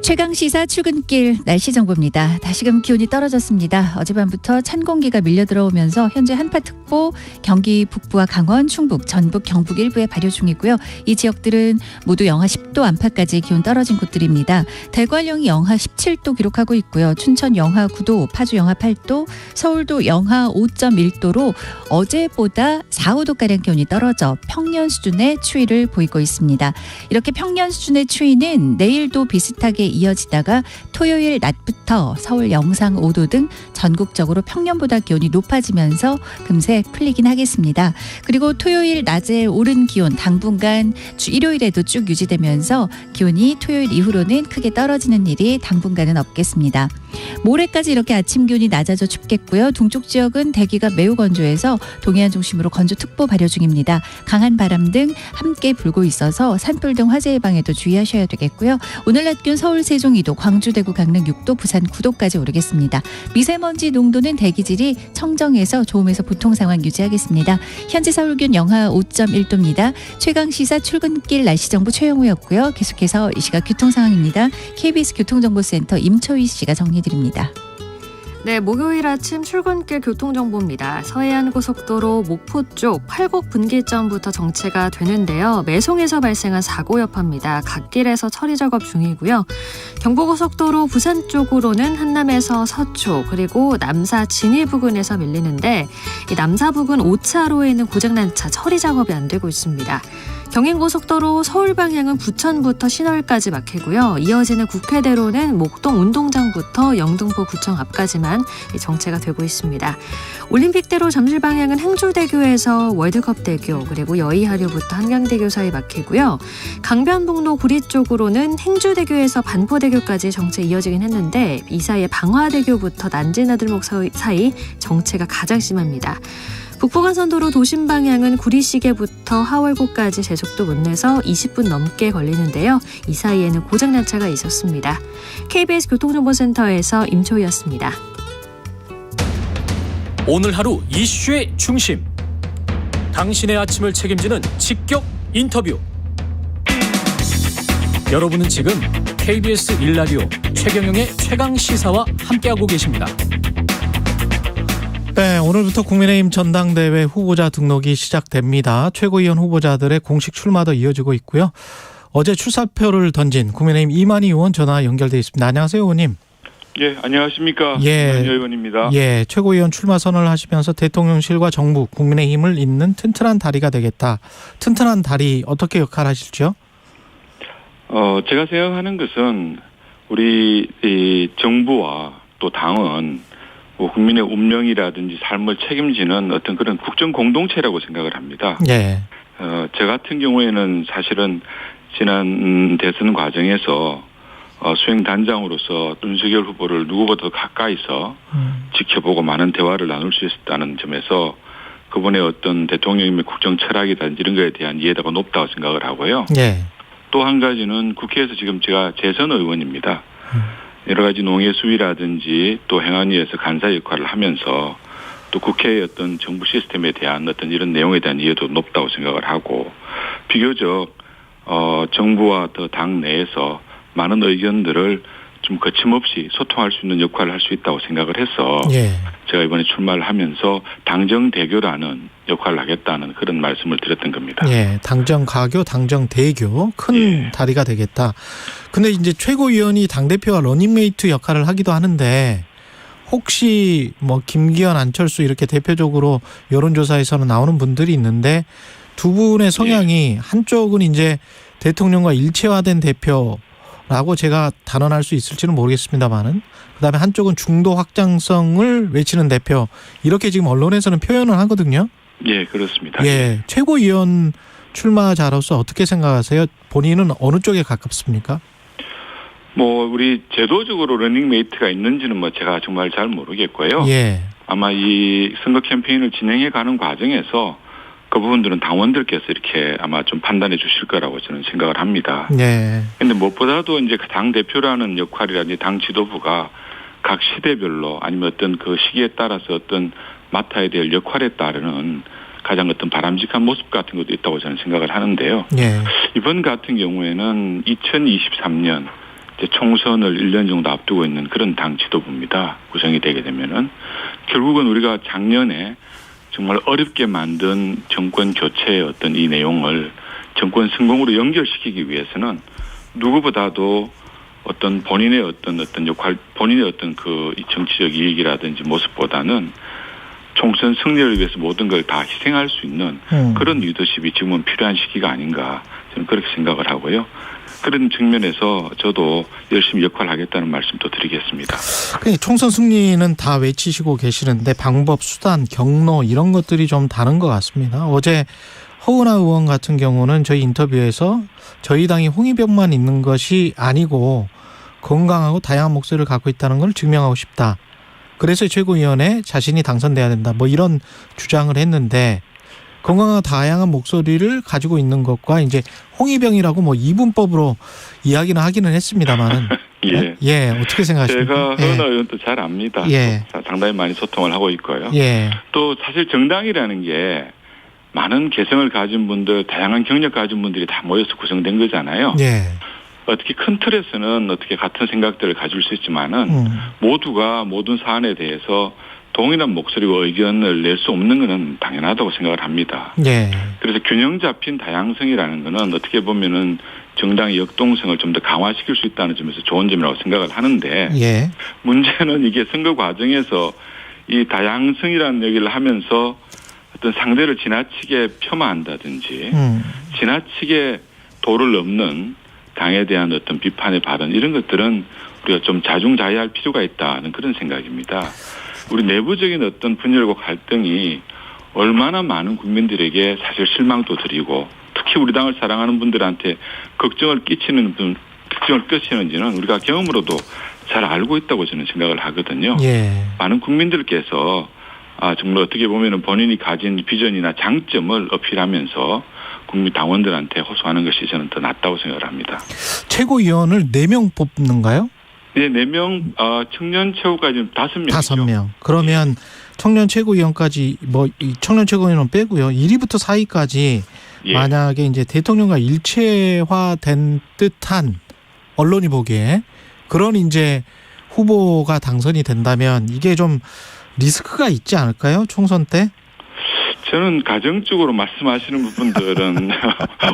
최강시사 출근길 날씨 정보입니다. 다시금 기온이 떨어졌습니다. 어젯밤부터 찬 공기가 밀려 들어오면서 현재 한파특보 경기 북부와 강원, 충북, 전북, 경북 일부에 발효 중이고요. 이 지역들은 모두 영하 10도 안팎까지 기온 떨어진 곳들입니다. 대관령이 영하 17도 기록하고 있고요. 춘천 영하 9도, 파주 영하 8도, 서울도 영하 5.1도로 어제보다 4, 5도가량 기온이 떨어져 평년 수준의 추위를 보이고 있습니다. 이렇게 평년 수준의 추위는 내일도 비슷하게 이어지다가 토요일 낮부터 서울 영상 5도 등 전국적으로 평년보다 기온이 높아지면서 금세 풀리긴 하겠습니다. 그리고 토요일 낮에 오른 기온 당분간 일요일에도 쭉 유지되면서 기온이 토요일 이후로는 크게 떨어지는 일이 당분간은 없겠습니다. 모레까지 이렇게 아침 기온이 낮아져 춥겠고요. 동쪽 지역은 대기가 매우 건조해서 동해안 중심으로 건조특보 발효 중입니다. 강한 바람 등 함께 불고 있어서 산불 등 화재 예방에도 주의하셔야 되겠고요. 오늘 낮 기온 서울 세종 2도, 광주 대구 강릉 6도, 부산 9도까지 오르겠습니다. 미세먼지 농도는 대기질이 청정에서 좋음에서 보통 상황 유지하겠습니다. 현재 서울 기온 영하 5.1도입니다. 최강시사 출근길 날씨정보 최영우였고요. 계속해서 이 시각 교통 상황입니다. KBS 교통정보센터 임초희 씨가 정리드립니다. 네, 목요일 아침 출근길 교통정보입니다. 서해안고속도로 목포 쪽 팔곡 분기점부터 정체가 되는데요. 매송에서 발생한 사고 여파입니다. 갓길에서 처리 작업 중이고요. 경부고속도로 부산 쪽으로는 한남에서 서초 그리고 남사 진위 부근에서 밀리는데 이 남사 부근 5차로에는 고장난 차 처리 작업이 안 되고 있습니다. 경인고속도로 서울 방향은 부천부터 신월까지 막히고요. 이어지는 국회대로는 목동 운동장부터 영등포 구청 앞까지만 정체가 되고 있습니다. 올림픽대로 잠실 방향은 행주대교에서 월드컵대교 그리고 여의하류부터 한강대교 사이 막히고요. 강변북로 구리 쪽으로는 행주대교에서 반포대교까지 정체 이어지긴 했는데 이 사이에 방화대교부터 난지나들목 사이 정체가 가장 심합니다. 북부간선도로 도심 방향은 구리시계부터 하월고까지 제속도 못 내서 20분 넘게 걸리는데요. 이 사이에는 고장난 차가 있었습니다. KBS 교통정보센터에서 임초희였습니다. 오늘 하루 이슈의 중심. 당신의 아침을 책임지는 직격 인터뷰. 여러분은 지금 KBS 1라디오 최경영의 최강시사와 함께하고 계십니다. 네, 오늘부터 국민의힘 전당대회 후보자 등록이 시작됩니다. 최고위원 후보자들의 공식 출마도 이어지고 있고요. 어제 출사표를 던진 국민의힘 이만희 의원 전화 연결돼 있습니다. 안녕하세요, 의원님. 예, 안녕하십니까. 예, 이만희 의원입니다. 예, 최고위원 출마 선언을 하시면서 대통령실과 정부, 국민의힘을 잇는 튼튼한 다리가 되겠다. 튼튼한 다리 어떻게 역할하실지요? 제가 생각하는 것은 우리 이 정부와 또 당은 국민의 운명이라든지 삶을 책임지는 어떤 그런 국정 공동체라고 생각을 합니다. 예. 저 같은 경우에는 사실은 지난 대선 과정에서 수행단장으로서 윤석열 후보를 누구보다도 가까이서 지켜보고 많은 대화를 나눌 수 있었다는 점에서 그분의 어떤 대통령님의 국정 철학이라든지 이런 거에 대한 이해도가 높다고 생각을 하고요. 예. 또 한 가지는 국회에서 지금 제가 재선 의원입니다. 여러 가지 농해 수위라든지 또 행안위에서 간사 역할을 하면서 또 국회의 어떤 정부 시스템에 대한 어떤 이런 내용에 대한 이해도 높다고 생각을 하고 비교적 정부와 더 당 내에서 많은 의견들을 좀 거침없이 소통할 수 있는 역할을 할 수 있다고 생각을 해서 예. 제가 이번에 출마를 하면서 당정대교라는 역할을 하겠다는 그런 말씀을 드렸던 겁니다. 예, 당정가교, 당정대교 큰 예. 다리가 되겠다. 근데 이제 최고위원이 당대표와 러닝메이트 역할을 하기도 하는데 혹시 뭐 김기현, 안철수 이렇게 대표적으로 여론조사에서는 나오는 분들이 있는데 두 분의 성향이 한쪽은 이제 대통령과 일체화된 대표라고 제가 단언할 수 있을지는 모르겠습니다만은 그다음에 한쪽은 중도 확장성을 외치는 대표 이렇게 지금 언론에서는 표현을 하거든요. 예, 그렇습니다. 예, 최고위원 출마자로서 어떻게 생각하세요? 본인은 어느 쪽에 가깝습니까? 뭐 우리 제도적으로 러닝메이트가 있는지는 뭐 제가 정말 잘 모르겠고요. 예. 아마 이 선거 캠페인을 진행해 가는 과정에서 그 부분들은 당원들께서 이렇게 아마 좀 판단해 주실 거라고 저는 생각을 합니다. 네. 근데 무엇보다도 이제 당 대표라는 역할이라든지 당 지도부가 각 시대별로 아니면 어떤 그 시기에 따라서 어떤 맡아야 될 역할에 따르는 가장 어떤 바람직한 모습 같은 것도 있다고 저는 생각을 하는데요. 예. 이번 같은 경우에는 2023년 이제 총선을 1년 정도 앞두고 있는 그런 당 지도부입니다. 구성이 되게 되면은 결국은 우리가 작년에 정말 어렵게 만든 정권 교체의 어떤 이 내용을 정권 성공으로 연결시키기 위해서는 누구보다도 어떤 본인의 어떤 역할, 본인의 어떤 그 정치적 이익이라든지 모습보다는 총선 승리를 위해서 모든 걸 다 희생할 수 있는 그런 리더십이 지금은 필요한 시기가 아닌가 저는 그렇게 생각을 하고요. 그런 측면에서 저도 열심히 역할을 하겠다는 말씀도 드리겠습니다. 총선 승리는 다 외치시고 계시는데 방법, 수단, 경로 이런 것들이 좀 다른 것 같습니다. 어제 허은하 의원 같은 경우는 저희 인터뷰에서 저희 당이 홍위병만 있는 것이 아니고 건강하고 다양한 목소리를 갖고 있다는 걸 증명하고 싶다. 그래서 최고위원에 자신이 당선돼야 된다. 뭐 이런 주장을 했는데 건강하고 다양한 목소리를 가지고 있는 것과 이제 홍위병이라고 뭐 이분법으로 이야기는 하기는 했습니다만은 예. 예, 어떻게 생각하십니까? 제가 허은하 의원도 잘 압니다. 예. 상당히 많이 소통을 하고 있고요. 예. 또 사실 정당이라는 게 많은 개성을 가진 분들, 다양한 경력 가진 분들이 다 모여서 구성된 거잖아요. 예. 어떻게 큰 틀에서는 어떻게 같은 생각들을 가질 수 있지만은 모두가 모든 사안에 대해서 동일한 목소리와 의견을 낼 수 없는 것은 당연하다고 생각을 합니다. 예. 그래서 균형 잡힌 다양성이라는 것은 어떻게 보면은 정당의 역동성을 좀 더 강화시킬 수 있다는 점에서 좋은 점이라고 생각을 하는데 예. 문제는 이게 선거 과정에서 이 다양성이라는 얘기를 하면서 어떤 상대를 지나치게 폄하한다든지 지나치게 도를 넘는 당에 대한 어떤 비판의 발언 이런 것들은 우리가 좀 자중자애할 필요가 있다는 그런 생각입니다. 우리 내부적인 어떤 분열과 갈등이 얼마나 많은 국민들에게 사실 실망도 드리고 특히 우리 당을 사랑하는 분들한테 걱정을 끼치는지는 우리가 경험으로도 잘 알고 있다고 저는 생각을 하거든요. 예. 많은 국민들께서 정말 어떻게 보면 본인이 가진 비전이나 장점을 어필하면서 국민 당원들한테 호소하는 것이 저는 더 낫다고 생각을 합니다. 최고위원을 4명 뽑는가요? 네, 4명, 청년 최고까지는 5명이죠. 5명. 그러면 청년 최고위원까지 이 청년 최고위원은 빼고요. 1위부터 4위까지 예. 만약에 이제 대통령과 일체화된 듯한 언론이 보기에 그런 이제 후보가 당선이 된다면 이게 좀 리스크가 있지 않을까요? 총선 때? 저는 가정적으로 말씀하시는 부분들은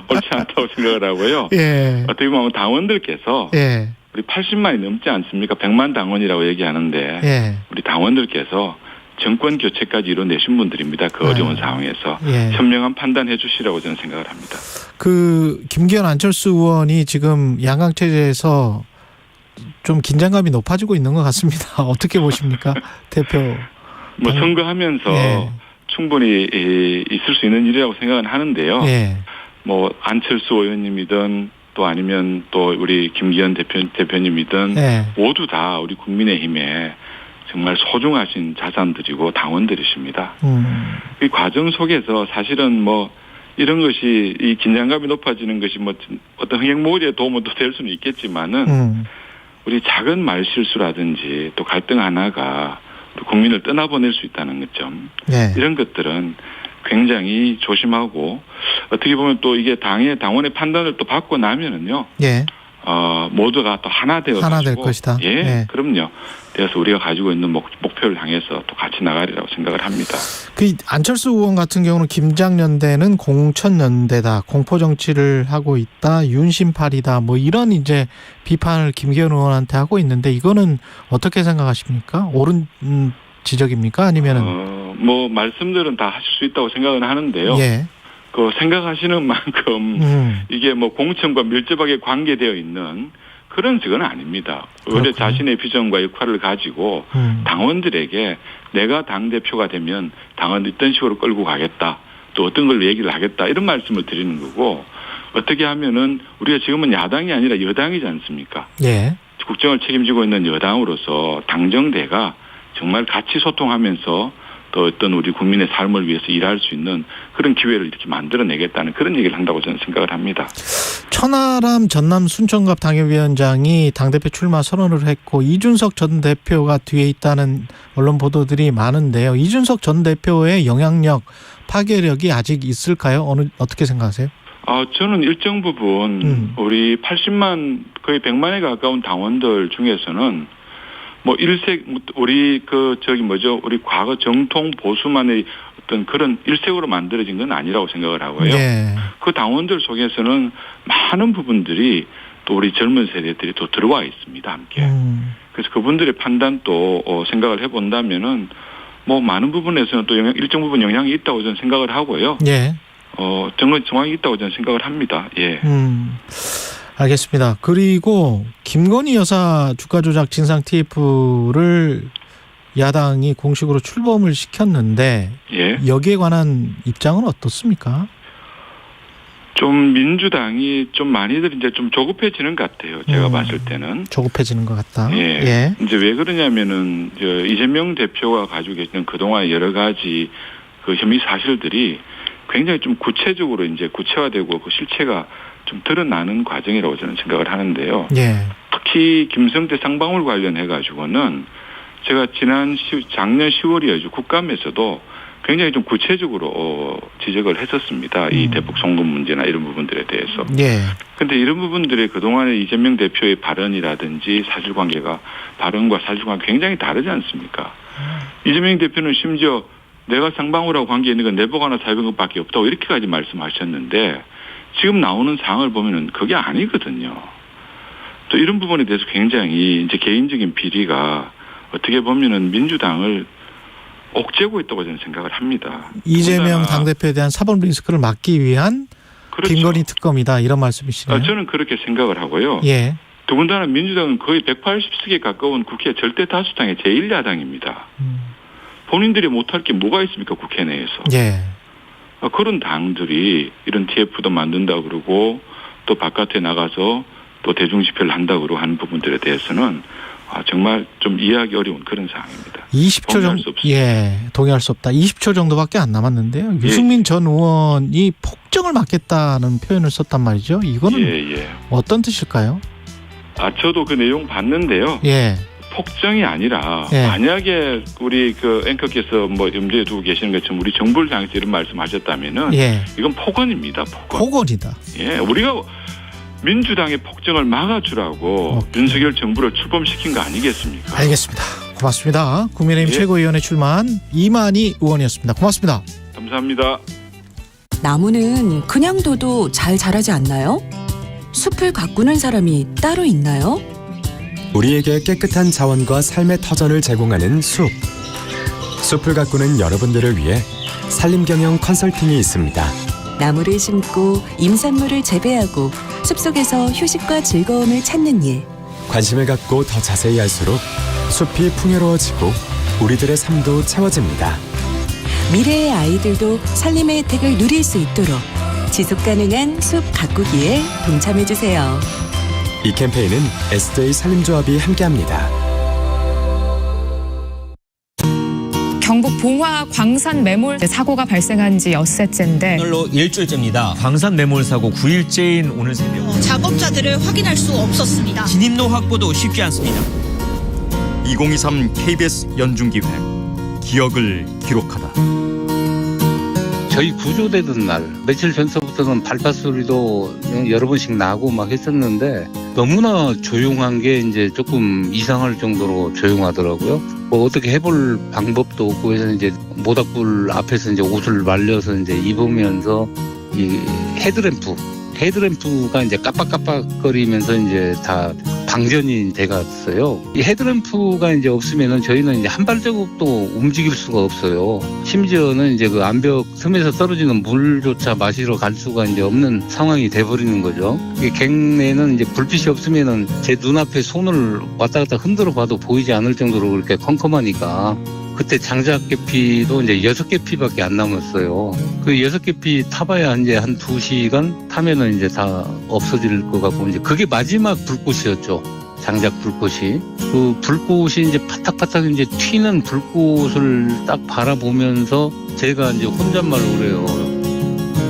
옳지 않다고 생각을 하고요. 예. 어떻게 보면 당원들께서 예. 우리 80만이 넘지 않습니까? 100만 당원이라고 얘기하는데 예. 우리 당원들께서 정권 교체까지 이뤄내신 분들입니다. 그 어려운 상황에서 예. 현명한 판단해 주시라고 저는 생각을 합니다. 김기현 안철수 의원이 지금 양강 체제에서 좀 긴장감이 높아지고 있는 것 같습니다. 어떻게 보십니까, 대표? 선거하면서 예. 충분히 있을 수 있는 일이라고 생각은 하는데요. 예. 안철수 의원님이든 또 아니면 또 우리 김기현 대표님이든 예. 모두 다 우리 국민의힘에 정말 소중하신 자산들이고 당원들이십니다. 이 과정 속에서 사실은 이런 것이 이 긴장감이 높아지는 것이 어떤 흥행몰이에 도움은 또 될 수는 있겠지만은 우리 작은 말 실수라든지 또 갈등 하나가 우리 국민을 떠나보낼 수 있다는 점. 예. 이런 것들은 굉장히 조심하고 어떻게 보면 또 이게 당원의 판단을 또 받고 나면은요. 예. 모두가 또 하나 되어 하나 될 것이다. 예, 예. 그럼요. 그래서 우리가 가지고 있는 목표를 향해서 또 같이 나가리라고 생각을 합니다. 안철수 의원 같은 경우는 김장연대는 공천연대다, 공포 정치를 하고 있다, 윤심팔이다, 이런 이제 비판을 김기현 의원한테 하고 있는데 이거는 어떻게 생각하십니까? 옳은 지적입니까? 아니면은 말씀들은 다 하실 수 있다고 생각은 하는데요. 예. 생각하시는 만큼 이게 공천과 밀접하게 관계되어 있는 그런 직은 아닙니다. 원래 자신의 비전과 역할을 가지고 당원들에게 내가 당대표가 되면 당원 어떤 식으로 끌고 가겠다. 또 어떤 걸 얘기를 하겠다. 이런 말씀을 드리는 거고 어떻게 하면은 우리가 지금은 야당이 아니라 여당이지 않습니까? 예. 국정을 책임지고 있는 여당으로서 당정대가 정말 같이 소통하면서 또 어떤 우리 국민의 삶을 위해서 일할 수 있는 그런 기회를 이렇게 만들어내겠다는 그런 얘기를 한다고 저는 생각을 합니다. 천하람 전남 순천갑 당협위원장이 당대표 출마 선언을 했고 이준석 전 대표가 뒤에 있다는 언론 보도들이 많은데요. 이준석 전 대표의 영향력, 파괴력이 아직 있을까요? 어떻게 생각하세요? 저는 일정 부분 우리 80만 거의 100만에 가까운 당원들 중에서는 우리 우리 과거 정통 보수만의 어떤 그런 일색으로 만들어진 건 아니라고 생각을 하고요. 네. 그 당원들 속에서는 많은 부분들이 또 우리 젊은 세대들이 또 들어와 있습니다, 함께. 그래서 그분들의 판단도 생각을 해본다면은 많은 부분에서는 또 일정 부분 영향이 있다고 저는 생각을 하고요. 예. 정확히 있다고 저는 생각을 합니다. 예. 알겠습니다. 그리고 김건희 여사 주가 조작 진상 TF를 야당이 공식으로 출범을 시켰는데 예. 여기에 관한 입장은 어떻습니까? 좀 민주당이 좀 많이들 이제 좀 조급해지는 것 같아요. 제가 봤을 때는. 조급해지는 것 같다. 예. 예. 이제 왜 그러냐면은 이재명 대표가 가지고 계시는 그동안 여러 가지 그 혐의 사실들이 굉장히 좀 구체적으로 이제 구체화되고 그 실체가 좀 드러나는 과정이라고 저는 생각을 하는데요. 예. 특히 김성태 쌍방울 관련해 가지고는 제가 작년 10월이었죠. 국감에서도 굉장히 좀 구체적으로 지적을 했었습니다. 이 대북 송금 문제나 이런 부분들에 대해서. 예. 그런데 이런 부분들이 그동안의 이재명 대표의 발언이라든지 사실관계가 발언과 사실관계가 굉장히 다르지 않습니까? 이재명 대표는 심지어 내가 쌍방울하고 관계 있는 건 내복 하나 400원밖에 없다고 이렇게까지 말씀하셨는데 지금 나오는 상황을 보면은 그게 아니거든요. 또 이런 부분에 대해서 굉장히 이제 개인적인 비리가 어떻게 보면은 민주당을 옥죄고 있다고 저는 생각을 합니다. 이재명 더군다나- 당대표에 대한 사법 리스크를 막기 위한 그렇죠. 김건희 특검이다 이런 말씀이시네요. 저는 그렇게 생각을 하고요. 예. 더군다나 민주당은 거의 180석에 가까운 국회 절대 다수당의 제1야당입니다. 본인들이 못할 게 뭐가 있습니까 국회 내에서. 예. 그런 당들이 이런 TF도 만든다 그러고 또 바깥에 나가서 또 대중집회를 한다 그러고 하는 부분들에 대해서는 정말 좀 이해하기 어려운 그런 상황입니다. 20초 동의할 정도. 수 없습니다. 예. 동의할 수 없다. 20초 정도밖에 안 남았는데요. 유승민 전 의원이 폭정을 막겠다는 표현을 썼단 말이죠. 이거는 예. 어떤 뜻일까요? 저도 그 내용 봤는데요. 예. 폭정이 아니라 예. 만약에 우리 그 앵커께서 뭐 염두에 두고 계시는 것처럼 우리 정부를 향해서 이런 말씀하셨다면은 예. 이건 폭언입니다. 폭언. 폭언이다. 예, 우리가 민주당의 폭정을 막아주라고 윤석열 정부를 출범시킨 거 아니겠습니까? 알겠습니다. 고맙습니다. 국민의힘 예. 최고위원회 출마한 이만희 의원이었습니다. 고맙습니다. 감사합니다. 나무는 그냥 둬도 잘 자라지 않나요? 숲을 가꾸는 사람이 따로 있나요? 우리에게 깨끗한 자원과 삶의 터전을 제공하는 숲. 숲을 가꾸는 여러분들을 위해 산림경영 컨설팅이 있습니다. 나무를 심고 임산물을 재배하고 숲속에서 휴식과 즐거움을 찾는 일. 관심을 갖고 더 자세히 할수록 숲이 풍요로워지고 우리들의 삶도 채워집니다. 미래의 아이들도 산림의 혜택을 누릴 수 있도록 지속가능한 숲 가꾸기에 동참해주세요. 이 캠페인은 SJ 산림조합이 함께합니다. 경북 봉화 광산 매몰 사고가 발생한 지 엿새째인데 오늘로 일주일째입니다. 광산 매몰 사고 9일째인 오늘 새벽 작업자들을 확인할 수 없었습니다. 진입로 확보도 쉽지 않습니다. 2023 KBS 연중기획 기억을 기록하다. 저희 구조되던 날 며칠 전서부터는 발파 소리도 여러 번씩 나고 막 했었는데 너무나 조용한 게 이제 조금 이상할 정도로 조용하더라고요. 뭐 어떻게 해볼 방법도 없고 해서 이제 모닥불 앞에서 이제 옷을 말려서 이제 입으면서 이 헤드램프가 이제 깜빡깜빡거리면서 이제 다 방전이 돼갔어요. 이 헤드램프가 이제 없으면은 저희는 이제 한 발자국도 움직일 수가 없어요. 심지어는 이제 그 암벽 틈에서 떨어지는 물조차 마시러 갈 수가 이제 없는 상황이 돼버리는 거죠. 이 갱내는 이제 불빛이 없으면은 제 눈앞에 손을 왔다 갔다 흔들어 봐도 보이지 않을 정도로 그렇게 컴컴하니까 그때 장작계피도 이제 6계피밖에 안 남았어요. 그 6계피 타봐야 이제 한 2시간 타면은 이제 다 없어질 것 같고 이제 그게 마지막 불꽃이었죠. 장작 불꽃이. 그 불꽃이 이제 파닥파닥 이제 튀는 불꽃을 딱 바라보면서 제가 이제 혼잣말로 그래요.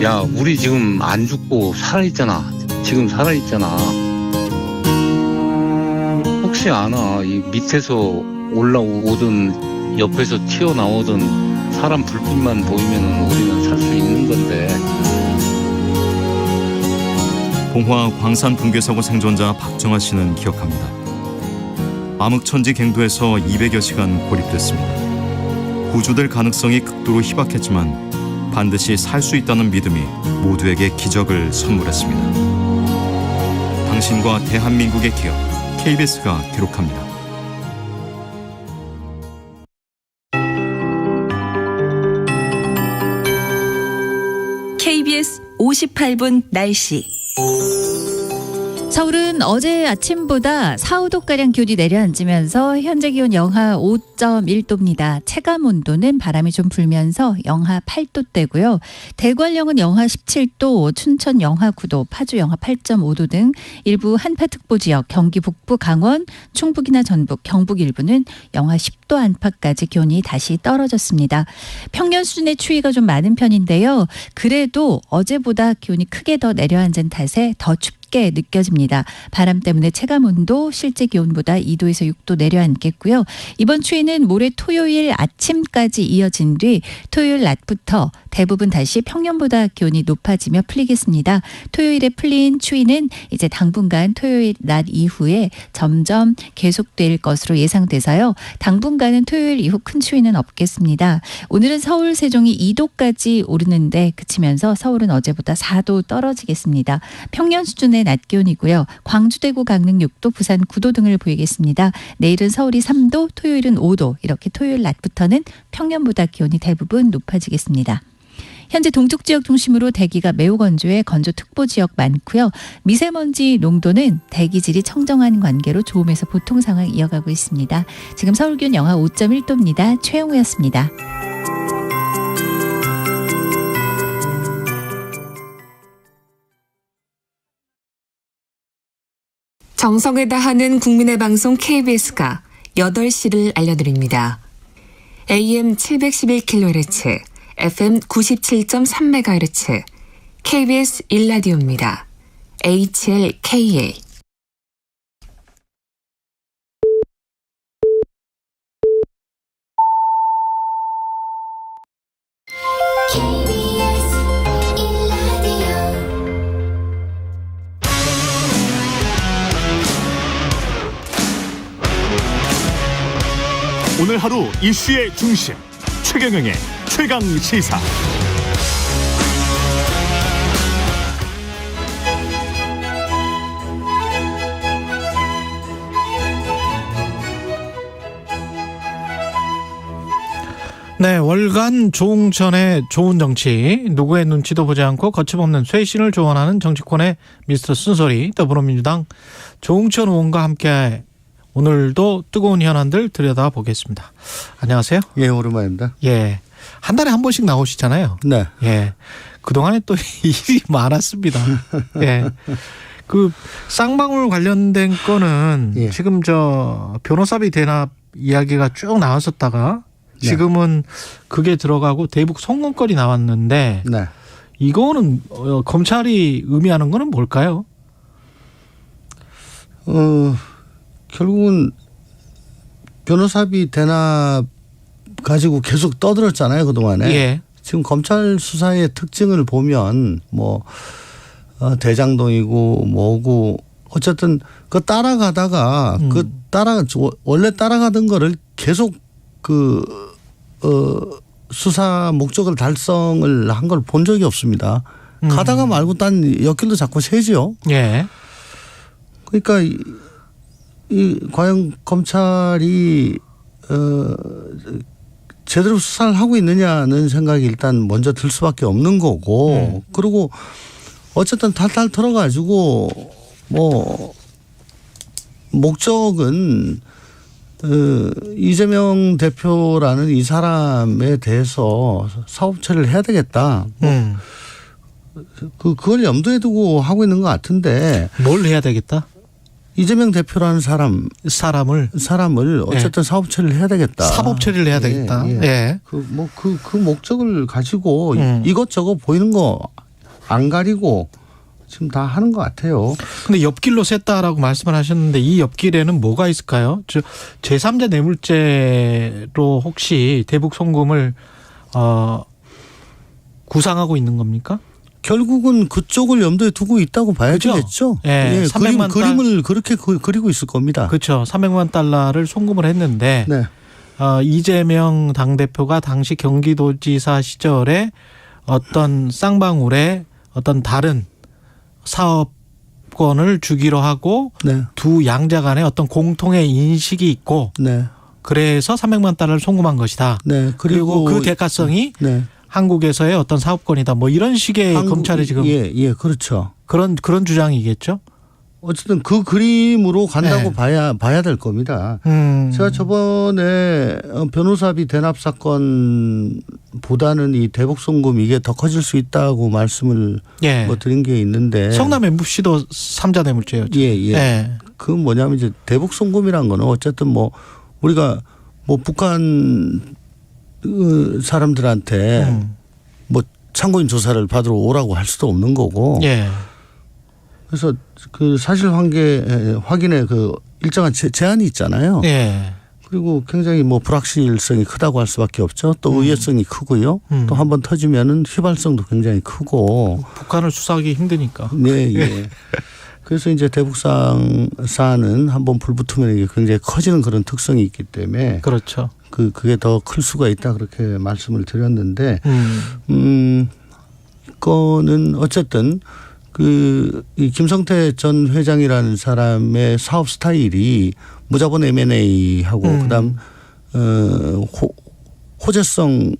야, 우리 지금 안 죽고 살아있잖아. 지금 살아있잖아. 혹시 아나 이 밑에서 올라오든 옆에서 튀어나오던 사람 불빛만 보이면 우리는 살 수 있는 건데. 봉화 광산 붕괴 사고 생존자 박정아 씨는 기억합니다. 암흑천지 갱도에서 200여 시간 고립됐습니다. 구조될 가능성이 극도로 희박했지만 반드시 살 수 있다는 믿음이 모두에게 기적을 선물했습니다. 당신과 대한민국의 기억, KBS가 기록합니다. KBS 58분 날씨. 서울은 어제 아침보다 4, 5도가량 기온이 내려앉으면서 현재 기온 영하 5.1도입니다. 체감 온도는 바람이 좀 불면서 영하 8도대고요. 대관령은 영하 17도, 춘천 영하 9도, 파주 영하 8.5도 등 일부 한파특보 지역, 경기 북부, 강원, 충북이나 전북, 경북 일부는 영하 10도 안팎까지 기온이 다시 떨어졌습니다. 평년 수준의 추위가 좀 많은 편인데요. 그래도 어제보다 기온이 크게 더 내려앉은 탓에 더 춥게 느껴집니다. 바람 때문에 체감온도 실제 기온보다 2도에서 6도 내려앉겠고요. 이번 추위는 모레 토요일 아침까지 이어진 뒤 토요일 낮부터 대부분 다시 평년보다 기온이 높아지며 풀리겠습니다. 토요일에 풀린 추위는 이제 당분간 토요일 낮 이후에 점점 계속될 것으로 예상돼서요. 당분간은 토요일 이후 큰 추위는 없겠습니다. 오늘은 서울, 세종이 2도까지 오르는데 그치면서 서울은 어제보다 4도 떨어지겠습니다. 평년 수준의 낮 기온이고요. 광주, 대구, 강릉 6도, 부산 9도 등을 보이겠습니다. 내일은 서울이 3도, 토요일은 5도 이렇게 토요일 낮부터는 평년보다 기온이 대부분 높아지겠습니다. 현재 동쪽 지역 중심으로 대기가 매우 건조해 건조특보 지역 많고요. 미세먼지 농도는 대기질이 청정한 관계로 좋음에서 보통 상황 이어가고 있습니다. 지금 서울 기온 영하 5.1도입니다. 최영우였습니다. 정성을 다하는 국민의 방송 KBS가 8시를 알려드립니다. AM 711kHz, FM 97.3MHz, KBS 1라디오입니다. HLKA. 오늘 하루 이슈의 중심 최경영의 최강 시사. 네, 월간 조응천의 좋은 정치, 누구의 눈치도 보지 않고 거침없는 쇄신을 조언하는 정치권의 미스터 쓴소리, 더불어민주당 조응천 의원과 함께 오늘도 뜨거운 현안들 들여다보겠습니다. 안녕하세요. 예, 오랜만입니다. 예, 한 달에 한 번씩 나오시잖아요. 네. 예, 그동안에 또 일이 많았습니다. 예. 그 쌍방울 관련된 거는 예. 지금 저 변호사비 대납 이야기가 쭉 나왔었다가 지금은 그게 들어가고 대북 송금거리 나왔는데 네. 이거는 검찰이 의미하는 거는 뭘까요? 결국은 변호사비 대납 가지고 계속 떠들었잖아요, 그동안에. 예. 지금 검찰 수사의 특징을 보면 뭐 대장동이고 뭐고 어쨌든 그 따라가다가 원래 따라가던 거를 계속 수사 목적을 달성을 한 걸 본 적이 없습니다. 가다가 말고 딴 옆길도 자꾸 새지요. 예. 그러니까 과연 검찰이 제대로 수사를 하고 있느냐는 생각이 일단 먼저 들 수밖에 없는 거고 그리고 어쨌든 탈탈 털어가지고 뭐 목적은 이재명 대표라는 이 사람에 대해서 사법 처리를 해야 되겠다. 그걸 염두에 두고 하고 있는 것 같은데. 뭘 해야 되겠다? 이재명 대표라는 사람을 어쨌든 사법 처리를 해야 되겠다. 사법 처리를 해야 되겠다. 예. 예. 그 목적을 가지고 이것저것 보이는 거 안 가리고 지금 다 하는 것 같아요. 근데 옆길로 샜다라고 말씀을 하셨는데 이 옆길에는 뭐가 있을까요? 제3자 뇌물죄로 혹시 대북 송금을 구상하고 있는 겁니까? 결국은 그쪽을 염두에 두고 있다고 봐야겠죠. 예, 300만 그림을 그렇게 그리고 있을 겁니다. 그렇죠. 300만 달러를 송금을 했는데 네. 이재명 당대표가 당시 경기도지사 시절에 어떤 쌍방울에 어떤 다른 사업권을 주기로 하고 네. 두 양자 간에 어떤 공통의 인식이 있고 네. 그래서 300만 달러를 송금한 것이다. 네. 그리고 그 대가성이 네. 한국에서의 어떤 사업권이다. 뭐 이런 식의 검찰이 지금 예, 그렇죠. 그런 주장이겠죠. 어쨌든 그 그림으로 간다고 봐야 될 겁니다. 제가 저번에 변호사비 대납 사건보다는 이 대북 송금 이게 더 커질 수 있다고 말씀을 드린 게 있는데 성남 MFC도 3자 뇌물죄였죠. 예. 그 뭐냐면 이제 대북 송금이란 거는 어쨌든 뭐 우리가 뭐 북한 사람들한테 뭐 참고인 조사를 받으러 오라고 할 수도 없는 거고. 그래서 그 사실관계 확인에 그 일정한 제한이 있잖아요. 그리고 굉장히 뭐 불확실성이 크다고 할 수밖에 없죠. 또 의외성이 크고요. 또 한번 터지면은 휘발성도 굉장히 크고. 북한을 수사하기 힘드니까. 네, 예. 그래서 이제 대북사는 한번 불붙으면 이게 굉장히 커지는 그런 특성이 있기 때문에. 그렇죠. 그게 더 클 수가 있다 그렇게 말씀을 드렸는데, 이거는 어쨌든 이 김성태 전 회장이라는 사람의 사업 스타일이 무자본 M&A하고 그다음 호재성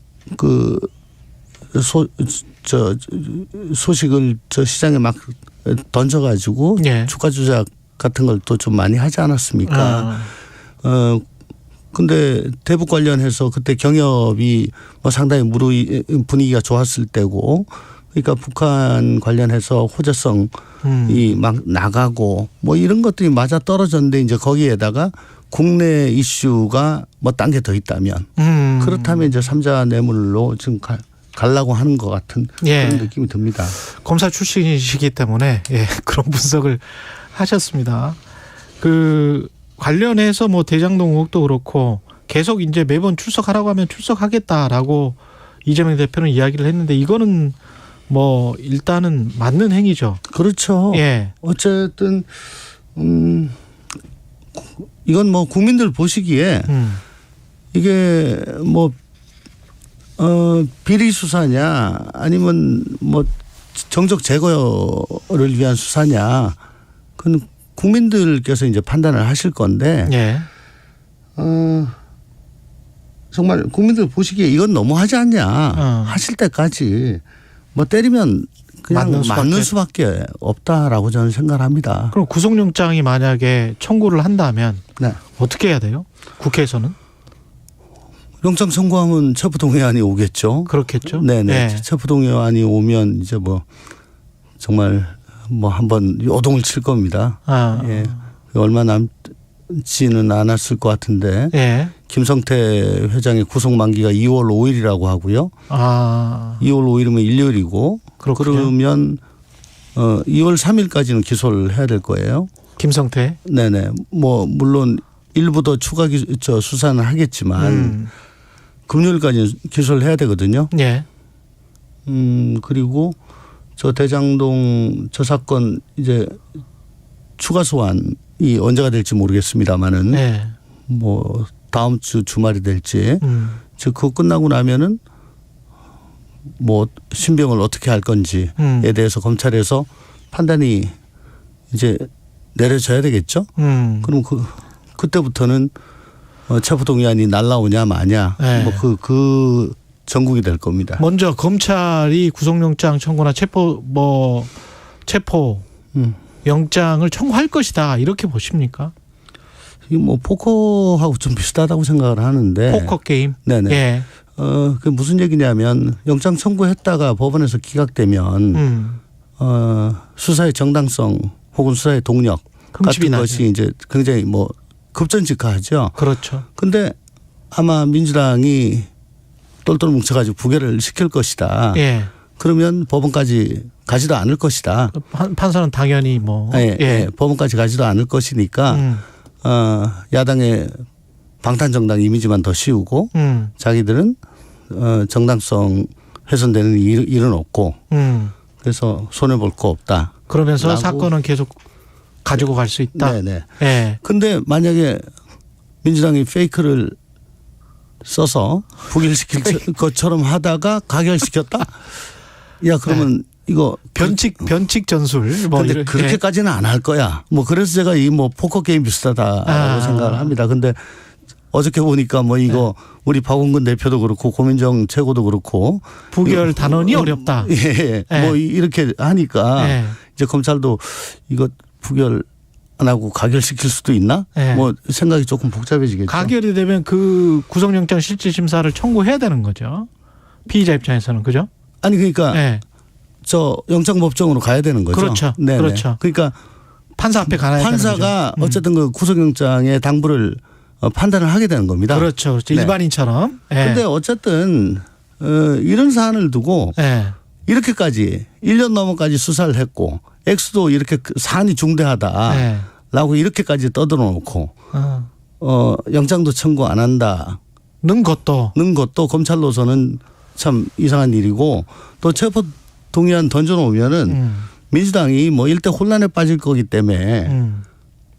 소식을 저 시장에 막 던져가지고 예. 주가 조작 같은 걸 또 좀 많이 하지 않았습니까? 근데 대북 관련해서 그때 경협이 뭐 상당히 분위기가 좋았을 때고, 그러니까 북한 관련해서 호재성이 막 나가고 뭐 이런 것들이 맞아 떨어졌는데, 이제 거기에다가 국내 이슈가 뭐 딴 게 더 있다면 그렇다면 이제 3자 뇌물로 지금 가려고 하는 것 같은 예. 그런 느낌이 듭니다. 검사 출신이시기 때문에 예, 그런 분석을 하셨습니다. 관련해서 뭐 대장동 의혹도 그렇고 계속 이제 매번 출석하라고 하면 출석하겠다라고 이재명 대표는 이야기를 했는데, 이거는 뭐 일단은 맞는 행위죠. 그렇죠. 예. 어쨌든 이건 뭐 국민들 보시기에 이게 뭐 비리 수사냐 아니면 뭐 정적 제거를 위한 수사냐, 그건 국민들께서 이제 판단을 하실 건데, 예. 정말 국민들 보시기에 이건 너무하지 않냐 하실 때까지 뭐 때리면 그냥 맞는 수밖에 없다라고 저는 생각합니다. 그럼 구속영장이 만약에 청구를 한다면 네. 어떻게 해야 돼요? 국회에서는? 영장 청구하면 체포동의안이 오겠죠. 그렇겠죠. 네네. 네. 체포동의안이 오면 이제 뭐 정말 뭐 한번 요동을 칠 겁니다. 예. 얼마 남지는 않았을 것 같은데. 예. 김성태 회장의 구속 만기가 2월 5일이라고 하고요. 2월 5일이면 일요일이고. 그렇군요. 그러면 2월 3일까지는 기소를 해야 될 거예요. 김성태. 네네. 뭐 물론 일부 더 추가 수사는 하겠지만 금요일까지 기소를 해야 되거든요. 예. 그리고 저 대장동 저 사건 이제 추가 소환이 언제가 될지 모르겠습니다만은 예. 뭐 다음 주 주말이 될지 즉 그거 끝나고 나면은 뭐 신병을 어떻게 할 건지에 대해서 검찰에서 판단이 이제 내려져야 되겠죠. 그럼 그때부터는 체포동의안이 날라오냐 마냐 네. 뭐 그 전국이 될 겁니다. 먼저 검찰이 구속영장 청구나 체포 영장을 청구할 것이다 이렇게 보십니까? 이 뭐 포커하고 좀 비슷하다고 생각을 하는데. 포커 게임. 네네. 예. 그 무슨 얘기냐면 영장 청구했다가 법원에서 기각되면 수사의 정당성 혹은 수사의 동력 같은 것이 이제 굉장히 뭐 급전직하죠. 그렇죠. 근데 아마 민주당이 똘똘 뭉쳐가지고 부결을 시킬 것이다. 예. 그러면 법원까지 가지도 않을 것이다. 판사는 당연히 뭐. 예. 예. 법원까지 가지도 않을 것이니까 야당의 방탄정당 이미지만 더 씌우고 자기들은 정당성 훼손되는 일은 없고 그래서 손해볼 거 없다. 그러면서 사건은 계속 가지고 갈 수 있다. 네네. 예. 근데 만약에 민주당이 페이크를 써서 부결시킬 것처럼 하다가 가결시켰다? 야, 그러면 이거 변칙 전술. 뭐 근데 그렇게까지는 안 할 거야. 뭐 그래서 제가 이 뭐 포커 게임 비슷하다라고 생각을 합니다. 근데 어저께 보니까 뭐 이거 우리 박원근 대표도 그렇고 고민정 최고도 그렇고 부결 단언이 어렵다. 예. 뭐 이렇게 하니까 이제 검찰도 이거 부결 안 하고 가결시킬 수도 있나? 뭐 생각이 조금 복잡해지겠죠. 가결이 되면 그 구속영장 실질심사를 청구해야 되는 거죠. 피의자 입장에서는. 그죠? 아니 그러니까 저 영장법정으로 가야 되는 거죠. 그렇죠. 네네. 그렇죠. 그러니까 판사 앞에 가야 되는 거죠. 판사가 어쨌든 그 구속영장의 당부를 판단을 하게 되는 겁니다. 그렇죠. 그렇죠. 일반인처럼. 그런데17어쨌든 이런 사안을 두고 이렇게까지 1년 넘어까지 수사를 했고 액수도 이렇게 사안이 중대하다라고 이렇게까지 떠들어 놓고 영장도 청구 안 한다. 는 것도 검찰로서는 참 이상한 일이고 또 체포 동의안 던져놓으면은 민주당이 뭐 일대 혼란에 빠질 거기 때문에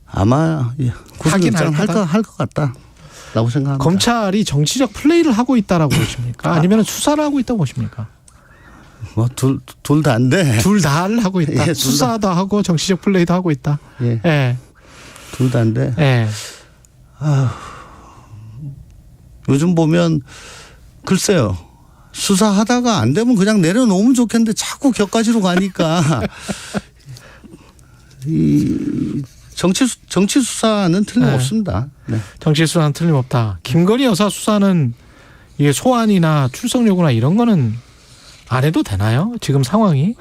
아마 구속영장 할 것 같다라고 생각합니다. 검찰이 정치적 플레이를 하고 있다라고 보십니까? 아니면 수사를 하고 있다고 보십니까? 뭐 둘 다인데. 둘 다를 하고 있다. 예, 수사도 하고 정치적 플레이도 하고 있다. 예. 예. 둘 다인데. 예. 요즘 보면 글쎄요. 수사하다가 안 되면 그냥 내려놓으면 좋겠는데 자꾸 격가지로 가니까 이 정치 수사는 틀림없습니다. 네. 정치 수사는 틀림없다. 김건희 여사 수사는 이게 소환이나 출석 요구나 이런 거는 안 해도 되나요? 지금 상황이?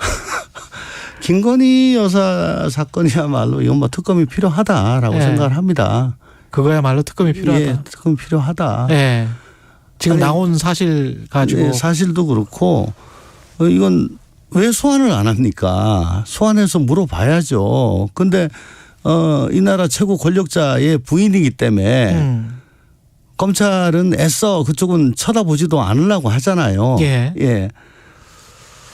김건희 여사 사건이야말로 이건 뭐 특검이 필요하다라고 생각을 합니다. 그거야말로 특검이 필요하다. 예, 특검이 필요하다. 예. 지금 나온 사실 가지고. 예, 사실도 그렇고 이건 왜 소환을 안 합니까? 소환해서 물어봐야죠. 근데 이 나라 최고 권력자의 부인이기 때문에 검찰은 애써 그쪽은 쳐다보지도 않으려고 하잖아요. 예. 예.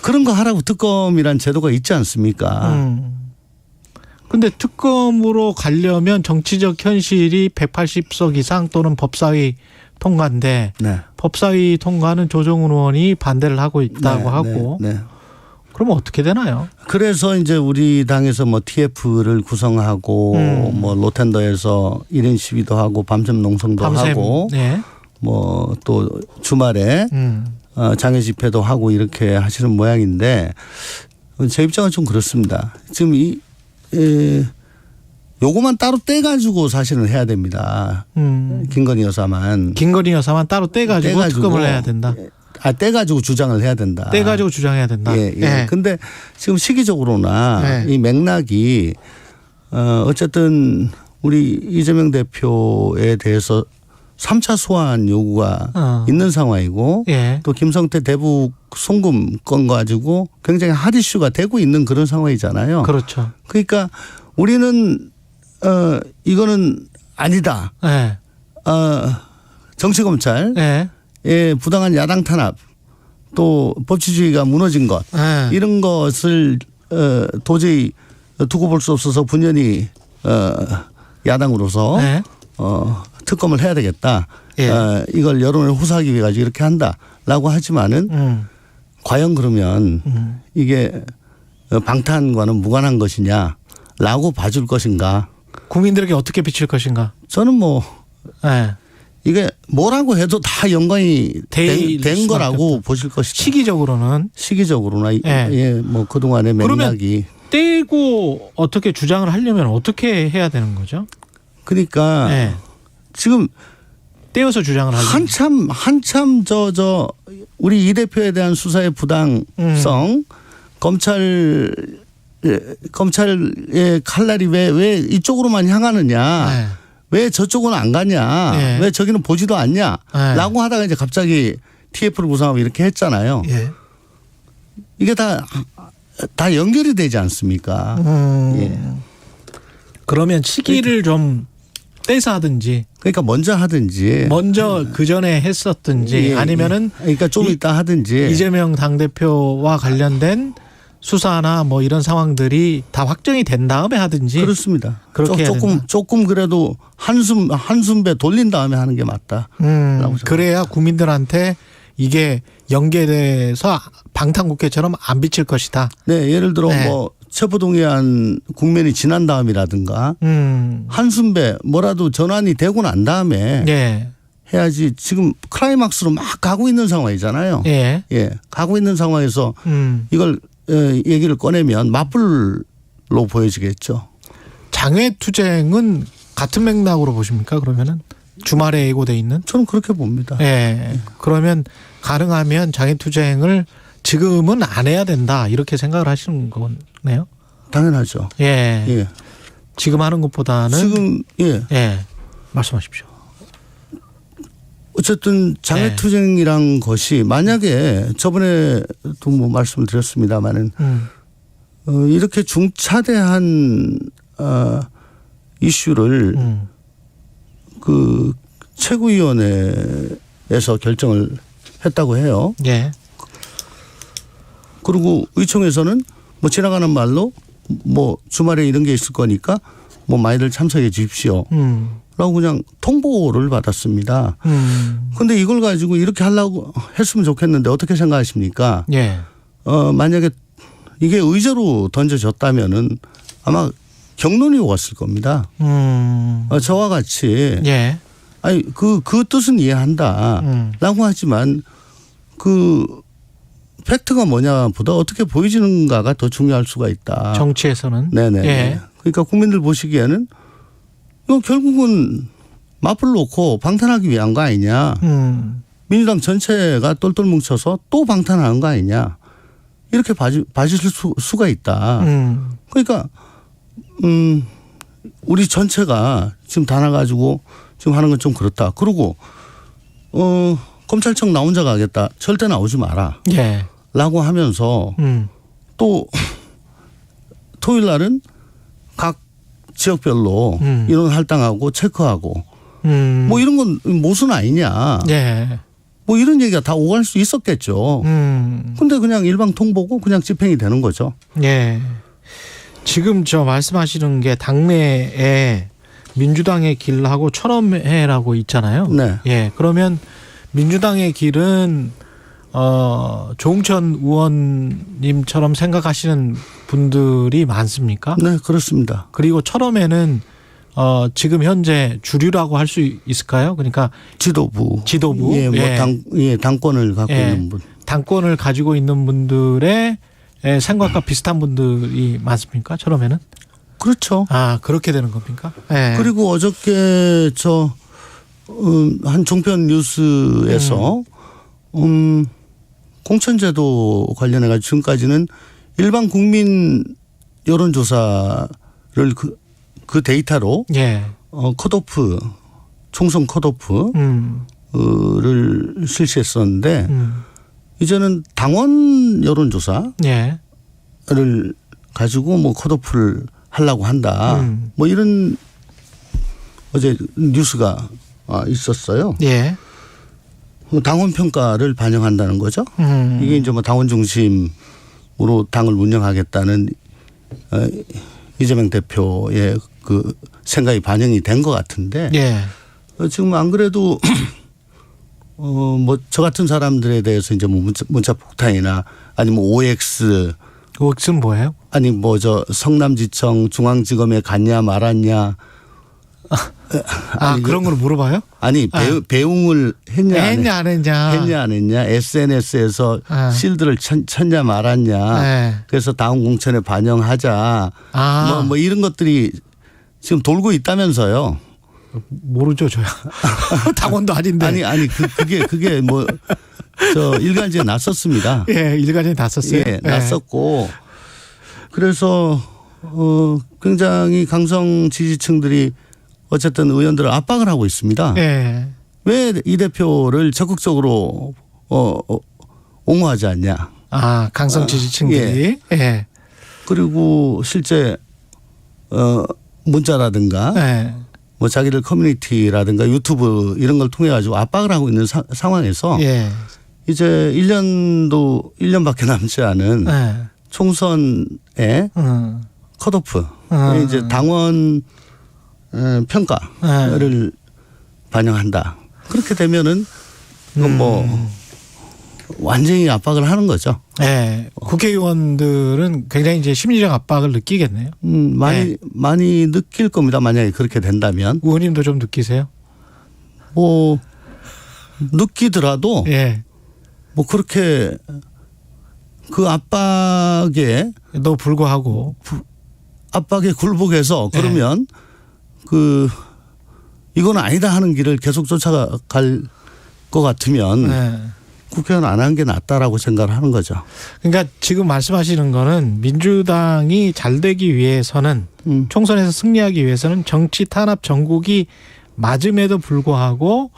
그런 거 하라고 특검이란 제도가 있지 않습니까? 근데 특검으로 가려면 정치적 현실이 180석 이상 또는 법사위 통과인데 네. 법사위 통과는 조정훈 의원이 반대를 하고 있다고 하고 네. 그러면 어떻게 되나요? 그래서 이제 우리 당에서 뭐 TF를 구성하고 뭐 로텐더에서 1인 시위도 하고 밤샘 농성도 하고 네. 뭐 또 주말에 장애 집회도 하고 이렇게 하시는 모양인데 제 입장은 좀 그렇습니다. 지금 요거만 따로 떼가지고 사실은 해야 됩니다. 김건희 여사만 따로 떼가지고 특검을 해야 된다. 떼가지고 주장을 해야 된다. 떼가지고 주장해야 된다. 예. 예. 근데 지금 시기적으로나 이 맥락이 어쨌든 우리 이재명 대표에 대해서 3차 소환 요구가 있는 상황이고 또 김성태 대북 송금 건 가지고 굉장히 핫 이슈가 되고 있는 그런 상황이잖아요. 그렇죠. 그러니까 우리는 이거는 아니다. 정치검찰 부당한 야당 탄압 또 법치주의가 무너진 것 이런 것을 도저히 두고 볼 수 없어서 분연히 야당으로서 특검을 해야 되겠다. 이걸 여론을 호소하기 위해 가지고 이렇게 한다라고 하지만은 과연 그러면 이게 방탄과는 무관한 것이냐라고 봐줄 것인가. 국민들에게 어떻게 비칠 것인가. 저는 뭐 이게 뭐라고 해도 다 연관이 된 거라고 보실 것이다. 시기적으로나 뭐 그동안의 맥락이. 떼고 어떻게 주장을 하려면 어떻게 해야 되는 거죠? 그러니까 지금 떼어서 주장을 하려면 한참 우리 이 대표에 대한 수사의 부당성 검찰의 칼날이 왜 이쪽으로만 향하느냐. 왜 저쪽은 안 가냐. 왜 저기는 보지도 않냐. 라고 하다가 이제 갑자기 TF를 구성하고 이렇게 했잖아요. 이게 다 연결이 되지 않습니까? 그러면 시기를 좀 떼서 하든지. 그러니까 먼저 하든지. 먼저 그 전에 했었든지 아니면은. 그러니까 좀 이따 하든지. 이재명 당대표와 관련된 수사나 뭐 이런 상황들이 다 확정이 된 다음에 하든지. 그렇습니다. 그렇게 조금 그래도 한숨배 돌린 다음에 하는 게 맞다. 그래야 국민들한테 이게 연계돼서 방탄국회처럼 안 비칠 것이다. 네, 예를 들어 뭐 체포동의안 국면이 지난 다음이라든가 한숨배 뭐라도 전환이 되고 난 다음에 해야지. 지금 클라이막스로 막 가고 있는 상황이잖아요. 가고 있는 상황에서 이걸 얘기를 꺼내면 맞불로 보여지겠죠. 장외투쟁은 같은 맥락으로 보십니까? 그러면은 주말에 예고돼 있는? 저는 그렇게 봅니다. 그러면 가능하면 장외투쟁을 지금은 안 해야 된다 이렇게 생각을 하시는 거네요. 당연하죠. 지금 하는 것보다는 지금 말씀하십시오. 어쨌든 장외투쟁이란 것이 만약에 저번에도 뭐 말씀을 드렸습니다마는 이렇게 중차대한 이슈를 그 최고위원회에서 결정을 했다고 해요. 예. 그리고 의총에서는 뭐 지나가는 말로 뭐 주말에 이런 게 있을 거니까 뭐 많이들 참석해 주십시오. 라고 그냥 통보를 받았습니다. 근데 이걸 가지고 이렇게 하려고 했으면 좋겠는데 어떻게 생각하십니까? 예. 만약에 이게 의제로 던져졌다면은 아마 경론이 왔을 겁니다. 저와 같이 예. 아니 그 뜻은 이해한다. 라고 하지만 그 팩트가 뭐냐보다 어떻게 보여지는가가 더 중요할 수가 있다. 정치에서는. 네네. 예. 그러니까 국민들 보시기에는 이거 결국은 맞불 놓고 방탄하기 위한 거 아니냐. 민주당 전체가 똘똘 뭉쳐서 또 방탄하는 거 아니냐. 이렇게 봐질 수가 있다. 그러니까 우리 전체가 지금 다 나가지고 지금 하는 건 좀 그렇다. 그리고 검찰청 나 혼자 가겠다. 절대 나오지 마라. 예. 라고 하면서 또 토요일 날은 각 지역별로 인원 할당하고 체크하고 뭐 이런 건 모순 아니냐. 예. 뭐 이런 얘기가 다 오갈 수 있었겠죠. 근데 그냥 일방 통보고 그냥 집행이 되는 거죠. 예. 지금 저 말씀하시는 게 당내에 민주당의 길하고 철험회라고 있잖아요. 네. 예. 그러면 민주당의 길은 조홍천 의원님처럼 생각하시는 분들이 많습니까? 네, 그렇습니다. 그리고 철험회는 지금 현재 주류라고 할 수 있을까요? 그러니까 지도부. 예, 뭐 당권을 갖고 있는 분. 당권을 가지고 있는 분들의 생각과 비슷한 분들이 많습니까? 철험회는? 그렇죠. 아, 그렇게 되는 겁니까? 예. 그리고 어저께 한 종편 뉴스에서 공천제도 관련해 가지고 지금까지는 일반 국민 여론조사를 그 데이터로 컷오프 총선 컷오프를 실시했었는데 이제는 당원 여론조사를 가지고 뭐 컷오프를 하려고 한다. 뭐 이런 어제 뉴스가 있었어요. 예. 당원 평가를 반영한다는 거죠. 이게 이제 뭐 당원 중심으로 당을 운영하겠다는 이재명 대표의 그 생각이 반영이 된 것 같은데 지금 안 그래도 뭐 저 같은 사람들에 대해서 이제 뭐 문자 폭탄이나 아니면 OX는 뭐예요? 아니 뭐 저 성남지청 중앙지검에 갔냐 말았냐. 그런 걸 물어봐요? 아니 배웅을 했냐 안 했냐 SNS에서 실드를 쳤냐 말았냐. 그래서 다음 공천에 반영하자. 뭐 이런 것들이 지금 돌고 있다면서요. 모르죠, 저야. 당원도 아닌데. 아니 그게 뭐 저 일간지에 났었습니다. 예, 일간지에 났었어요. 예, 났었고 그래서 굉장히 강성 지지층들이 어쨌든 의원들을 압박을 하고 있습니다. 왜 이 대표를 적극적으로 옹호하지 않냐. 강성 지지층들이. 예. 그리고 실제 문자라든가 뭐 자기들 커뮤니티라든가 유튜브 이런 걸 통해 가지고 압박을 하고 있는 상황에서 이제 1년밖에 남지 않은 총선의 컷오프 이제 당원 평가를 반영한다. 그렇게 되면은 뭐 완전히 압박을 하는 거죠. 네. 국회의원들은 굉장히 이제 심리적 압박을 느끼겠네요. 많이 느낄 겁니다. 만약에 그렇게 된다면. 의원님도 좀 느끼세요? 뭐 느끼더라도 뭐 그렇게 그 압박에 너 불구하고 압박에 굴복해서 그러면 이건 아니다 하는 길을 계속 쫓아갈 것 같으면 국회의원 안 한 게 낫다라고 생각을 하는 거죠. 그러니까 지금 말씀하시는 거는 민주당이 잘 되기 위해서는 총선에서 승리하기 위해서는 정치 탄압 정국이 맞음에도 불구하고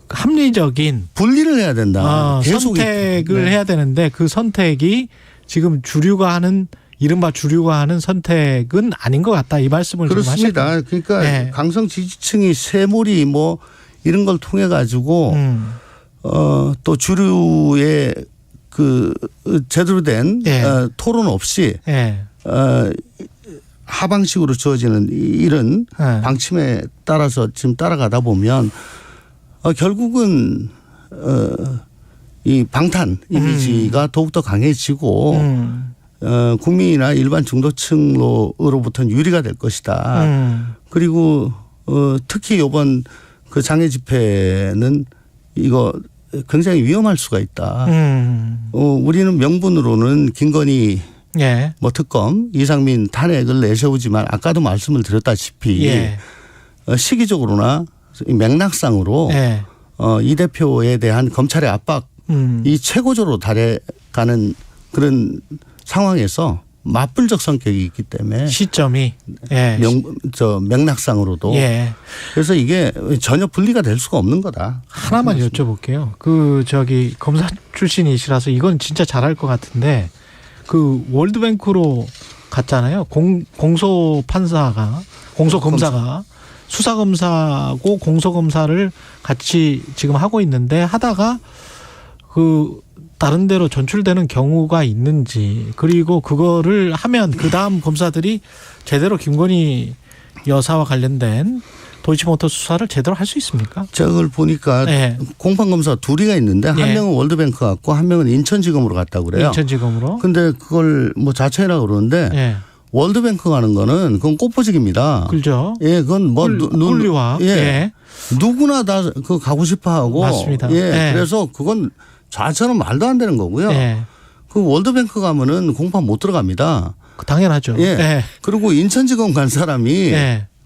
합리적인 분리를 해야 된다. 계속 선택을 해야 되는데 그 선택이 지금 주류가 하는 이른바 주류가 하는 선택은 아닌 것 같다. 이 말씀을 그렇습니다. 좀 하셨죠. 그러니까 네. 강성 지지층이 세몰이 뭐 이런 걸 통해 가지고 또 주류의 그 제대로 된 토론 없이 하방식으로 주어지는 이런 방침에 따라서 지금 따라가다 보면 결국은 이 방탄 이미지가 더욱더 강해지고 국민이나 일반 중도층으로부터는 유리가 될 것이다. 그리고 특히 이번 그 장애 집회는 이거 굉장히 위험할 수가 있다. 우리는 명분으로는 김건희 뭐 특검, 이상민 탄핵을 내세우지만 아까도 말씀을 드렸다시피 시기적으로나 맥락상으로 이 대표에 대한 검찰의 압박 이 최고조로 달해가는 그런 상황에서 맞불적 성격이 있기 때문에 시점이 맥락상으로도 그래서 이게 전혀 분리가 될 수가 없는 거다. 하나만 여쭤볼게요. 그 검사 출신이시라서 이건 진짜 잘할 것 같은데 그 월드뱅크로 갔잖아요. 공소검사가 수사검사하고 공소검사를 같이 지금 하고 있는데 하다가 그 다른 데로 전출되는 경우가 있는지, 그리고 그거를 하면 그 다음 검사들이 제대로 김건희 여사와 관련된 도이치모터 수사를 제대로 할 수 있습니까? 제가 그걸 보니까 공판검사 둘이가 있는데 한 명은 월드뱅크 갔고 한 명은 인천지검으로 갔다고 그래요. 인천지검으로. 근데 그걸 뭐 자체라고 그러는데 월드뱅크 가는 거는 그건 꽃보직입니다. 그렇죠. 그건 뭐 꿀리와 누구나 다 그 가고 싶어 하고. 맞습니다. 그래서 그건 자체는 말도 안 되는 거고요. 그 월드뱅크 가면은 공판 못 들어갑니다. 당연하죠. 그리고 인천지검 간 사람이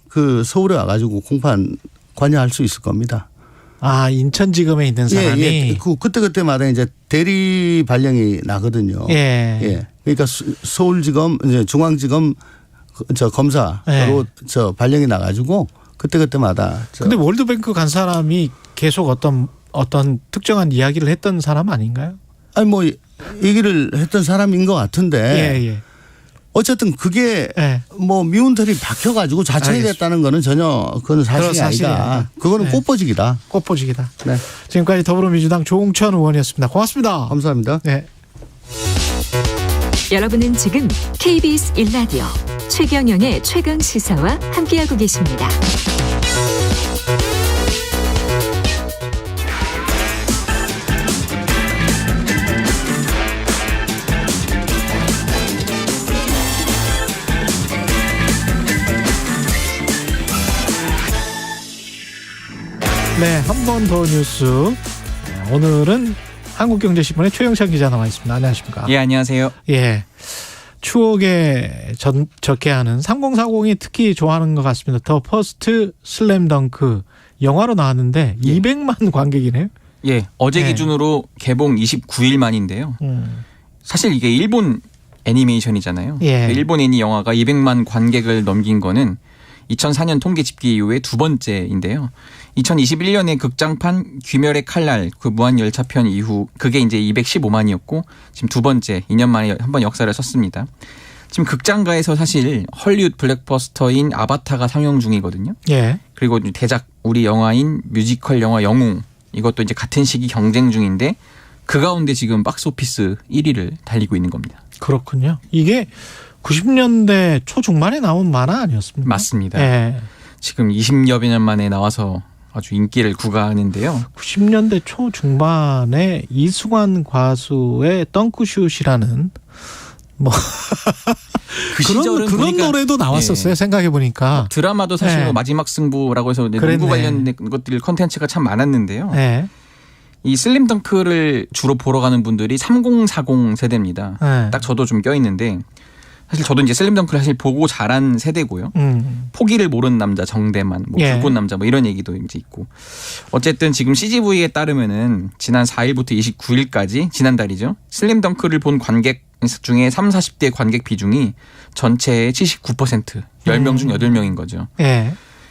그 서울에 와가지고 공판 관여할 수 있을 겁니다. 아, 인천지검에 있는 사람이 그때마다 이제 대리 발령이 나거든요. 그러니까 서울지검, 이제 중앙지검 검사로 발령이 나가지고 그때마다. 근데 월드뱅크 간 사람이 계속 어떤 특정한 이야기를 했던 사람 아닌가요? 아니 뭐 얘기를 했던 사람인 것 같은데. 어쨌든 그게 뭐 미운털이 박혀가지고 자청이 됐다는 거는 전혀 그건 사실이 아니다. 그거는 꽃보직이다. 꽃보직이다. 네. 지금까지 더불어민주당 조홍천 의원이었습니다. 고맙습니다. 감사합니다. 네. 여러분은 지금 KBS 1라디오 최경영의 최강 시사와 함께하고 계십니다. 네, 한 번 더 뉴스. 오늘은 한국경제신문의 최영찬 기자 나와 있습니다. 안녕하십니까? 예, 안녕하세요. 예, 추억에 적해하는 3040이 특히 좋아하는 것 같습니다. 더 퍼스트 슬램덩크 영화로 나왔는데 200만 관객이네요. 예, 어제 기준으로 개봉 29일 만인데요. 사실 이게 일본 애니메이션이잖아요. 일본 애니 영화가 200만 관객을 넘긴 거는 2004년 통계 집계 이후에 두 번째인데요. 2021년에 극장판 귀멸의 칼날 그 무한열차편 이후 그게 이제 215만이었고 지금 두 번째 2년 만에 한 번 역사를 썼습니다. 지금 극장가에서 사실 헐리우드 블랙버스터인 아바타가 상영 중이거든요. 그리고 대작 우리 영화인 뮤지컬 영화 영웅 이것도 이제 같은 시기 경쟁 중인데 그 가운데 지금 박스오피스 1위를 달리고 있는 겁니다. 그렇군요. 이게 90년대 초중반에 나온 만화 아니었습니까? 맞습니다. 지금 20여 년 만에 나와서 아주 인기를 구가하는데요. 90년대 초중반에 이수관 가수의 덩크슛이라는 뭐 그런 노래도 나왔었어요. 생각해 보니까 드라마도 사실 뭐 마지막 승부라고 해서 농구 관련된 것들 콘텐츠가 참 많았는데요. 이 슬림덩크를 주로 보러 가는 분들이 3040 세대입니다. 딱 저도 좀 껴있는데 사실 저도 이제 슬림덩크를 사실 보고 자란 세대고요. 포기를 모르는 남자 정대만, 뭐 불꽃 남자 뭐 이런 얘기도 이제 있고. 어쨌든 지금 CGV에 따르면은 지난 4일부터 29일까지 지난달이죠. 슬림덩크를 본 관객 중에 30, 40대 관객 비중이 전체의 79%, 10명 중 8명인 거죠.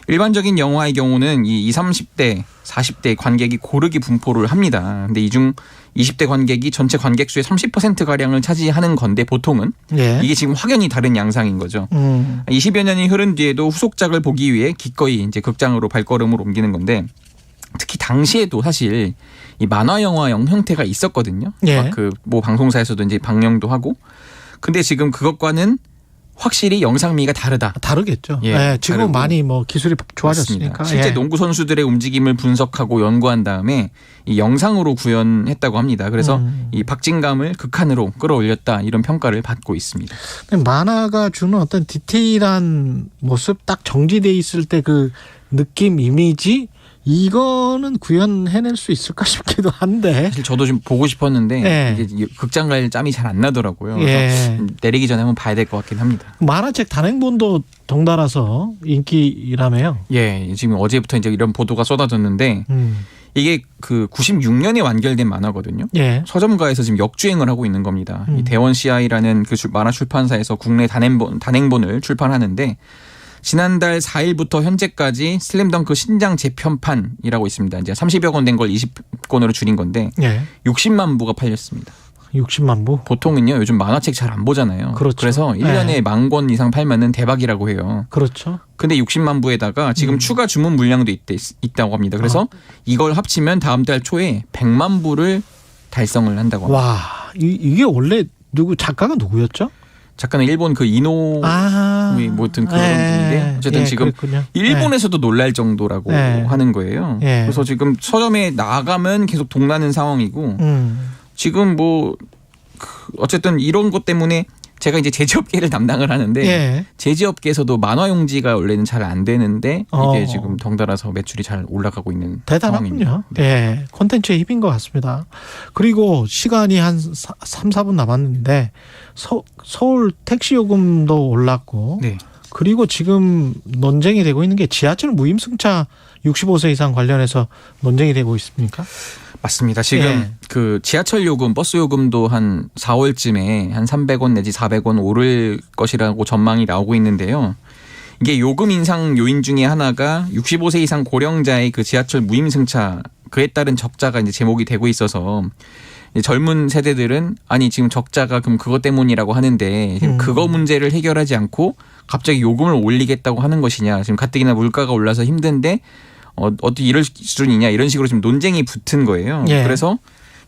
일반적인 영화의 경우는 이 20, 30대, 40대 관객이 고르게 분포를 합니다. 근데 이 중 20대 관객이 전체 관객 수의 30%가량을 차지하는 건데 보통은 예. 이게 지금 확연히 다른 양상인 거죠. 20여 년이 흐른 뒤에도 후속작을 보기 위해 기꺼이 이제 극장으로 발걸음을 옮기는 건데 특히 당시에도 사실 이 만화 영화형 형태가 있었거든요. 예. 그 뭐 방송사에서도 이제 방영도 하고. 근데 지금 그것과는 확실히 영상미가 다르다. 다르겠죠. 예, 예, 지금 다르고. 많이 뭐 기술이 좋아졌으니까. 맞습니다. 실제 예. 농구 선수들의 움직임을 분석하고 연구한 다음에 이 영상으로 구현했다고 합니다. 그래서 이 박진감을 극한으로 끌어올렸다 이런 평가를 받고 있습니다. 만화가 주는 어떤 디테일한 모습 딱 정지돼 있을 때 그 느낌, 이미지 이거는 구현해낼 수 있을까 싶기도 한데. 사실 저도 좀 보고 싶었는데 예. 이게 극장 갈 짬이 잘 안 나더라고요. 그래서 예. 내리기 전에 한번 봐야 될 것 같긴 합니다. 만화책 단행본도 덩달아서 인기라며요. 예, 지금 어제부터 이제 이런 보도가 쏟아졌는데 이게 그 96년에 완결된 만화거든요. 예. 서점가에서 지금 역주행을 하고 있는 겁니다. 이 대원 CI라는 그 만화 출판사에서 국내 단행본을 출판하는데 지난달 4일부터 현재까지 슬램덩크 신작 재편판이라고 있습니다. 이제 30여 권 된 걸 20권으로 줄인 건데 예. 60만 부가 팔렸습니다. 60만 부? 보통은요 요즘 만화책 잘 안 보잖아요. 그렇죠. 그래서 1년에 예. 10,000권 이상 팔면은 대박이라고 해요. 그렇죠. 근데 60만 부에다가 지금 추가 주문 물량도 있다고 합니다. 그래서 이걸 합치면 다음 달 초에 100만 부를 달성을 한다고 합니다. 와, 이게 원래 작가가 누구였죠? 작가는 일본 그 이노 뭐 어떤 그런 분인데 어쨌든 지금 그랬군요. 일본에서도 놀랄 정도라고 하는 거예요. 그래서 지금 서점에 나가면 계속 동나는 상황이고 지금 뭐 어쨌든 이런 것 때문에 제가 이제 제지업계를 담당을 하는데 제지업계에서도 만화 용지가 원래는 잘 안 되는데 이게 지금 덩달아서 매출이 잘 올라가고 있는 대단하군요. 상황입니다. 네. 콘텐츠의 힘인 것 같습니다. 그리고 시간이 한 3, 4분 남았는데 서울 택시 요금도 올랐고 그리고 지금 논쟁이 되고 있는 게 지하철 무임승차 65세 이상 관련해서 논쟁이 되고 있습니까? 맞습니다. 지금 그 지하철 요금, 버스 요금도 한 4월쯤에 한 300원 내지 400원 오를 것이라고 전망이 나오고 있는데요. 이게 요금 인상 요인 중에 하나가 65세 이상 고령자의 그 지하철 무임승차 그에 따른 적자가 이제 제목이 되고 있어서 젊은 세대들은 아니 지금 적자가 그럼 그것 때문이라고 하는데 지금 그거 문제를 해결하지 않고 갑자기 요금을 올리겠다고 하는 것이냐. 지금 가뜩이나 물가가 올라서 힘든데 어떻게 이럴 수준이냐 이런 식으로 지금 논쟁이 붙은 거예요. 그래서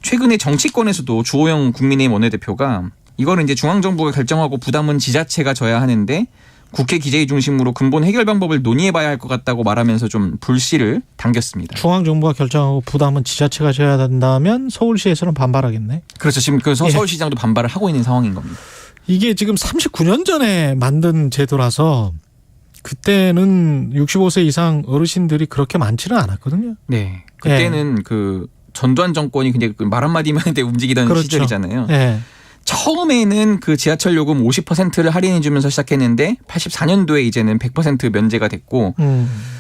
최근에 정치권에서도 주호영 국민의힘 원내대표가 이거는 이제 중앙정부가 결정하고 부담은 지자체가 져야 하는데 국회 기재위 중심으로 근본 해결 방법을 논의해봐야 할 것 같다고 말하면서 좀 불씨를 당겼습니다. 중앙정부가 결정하고 부담은 지자체가 져야 된다면 서울시에서는 반발하겠네. 그렇죠. 지금 그래서 서울시장도 반발을 하고 있는 상황인 겁니다. 이게 지금 39년 전에 만든 제도라서 그때는 65세 이상 어르신들이 그렇게 많지는 않았거든요. 네. 그때는 그 전두환 정권이 그냥 말 한마디만 때 움직이던 시절이잖아요. 처음에는 그 지하철 요금 50%를 할인해 주면서 시작했는데 84년도에 이제는 100% 면제가 됐고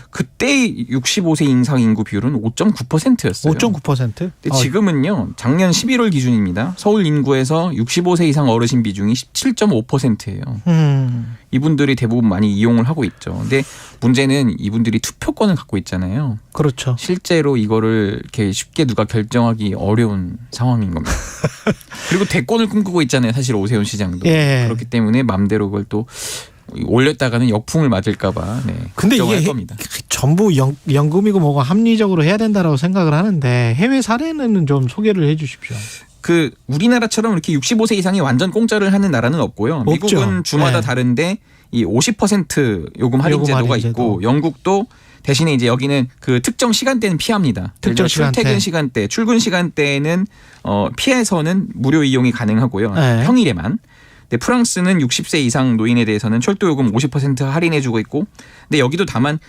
그때 65세 이상 인구 비율은 5.9%였어요. 5.9%? 근데 지금은요. 작년 11월 기준입니다. 서울 인구에서 65세 이상 어르신 비중이 17.5%예요. 이분들이 대부분 많이 이용을 하고 있죠. 근데 문제는 이분들이 투표권을 갖고 있잖아요. 그렇죠. 실제로 이거를 이렇게 쉽게 누가 결정하기 어려운 상황인 겁니다. 그리고 대권을 꿈꾸고 있잖아요. 사실 오세훈 시장도. 그렇기 때문에 맘대로 그걸 또 올렸다가는 역풍을 맞을까 봐 근데 걱정을 이게 할 겁니다. 전부 연금이고 뭐고 합리적으로 해야 된다라고 생각을 하는데 해외 사례는 좀 소개를 해 주십시오. 그 우리나라처럼 이렇게 65세 이상이 완전 공짜를 하는 나라는 없고요. 없죠. 미국은 주마다 다른데 이 50% 요금 할인 제도가 있고 영국도 대신에 이제 여기는 그 특정 시간대는 피합니다. 특정 시간대. 출퇴근 시간대, 출근 시간대에는 피해서는 무료 이용이 가능하고요. 네. 평일에만. 근데 프랑스는 60세 이상 노인에 대해서는 철도 요금 50% 할인해주고 있고, 근데 여기도 다만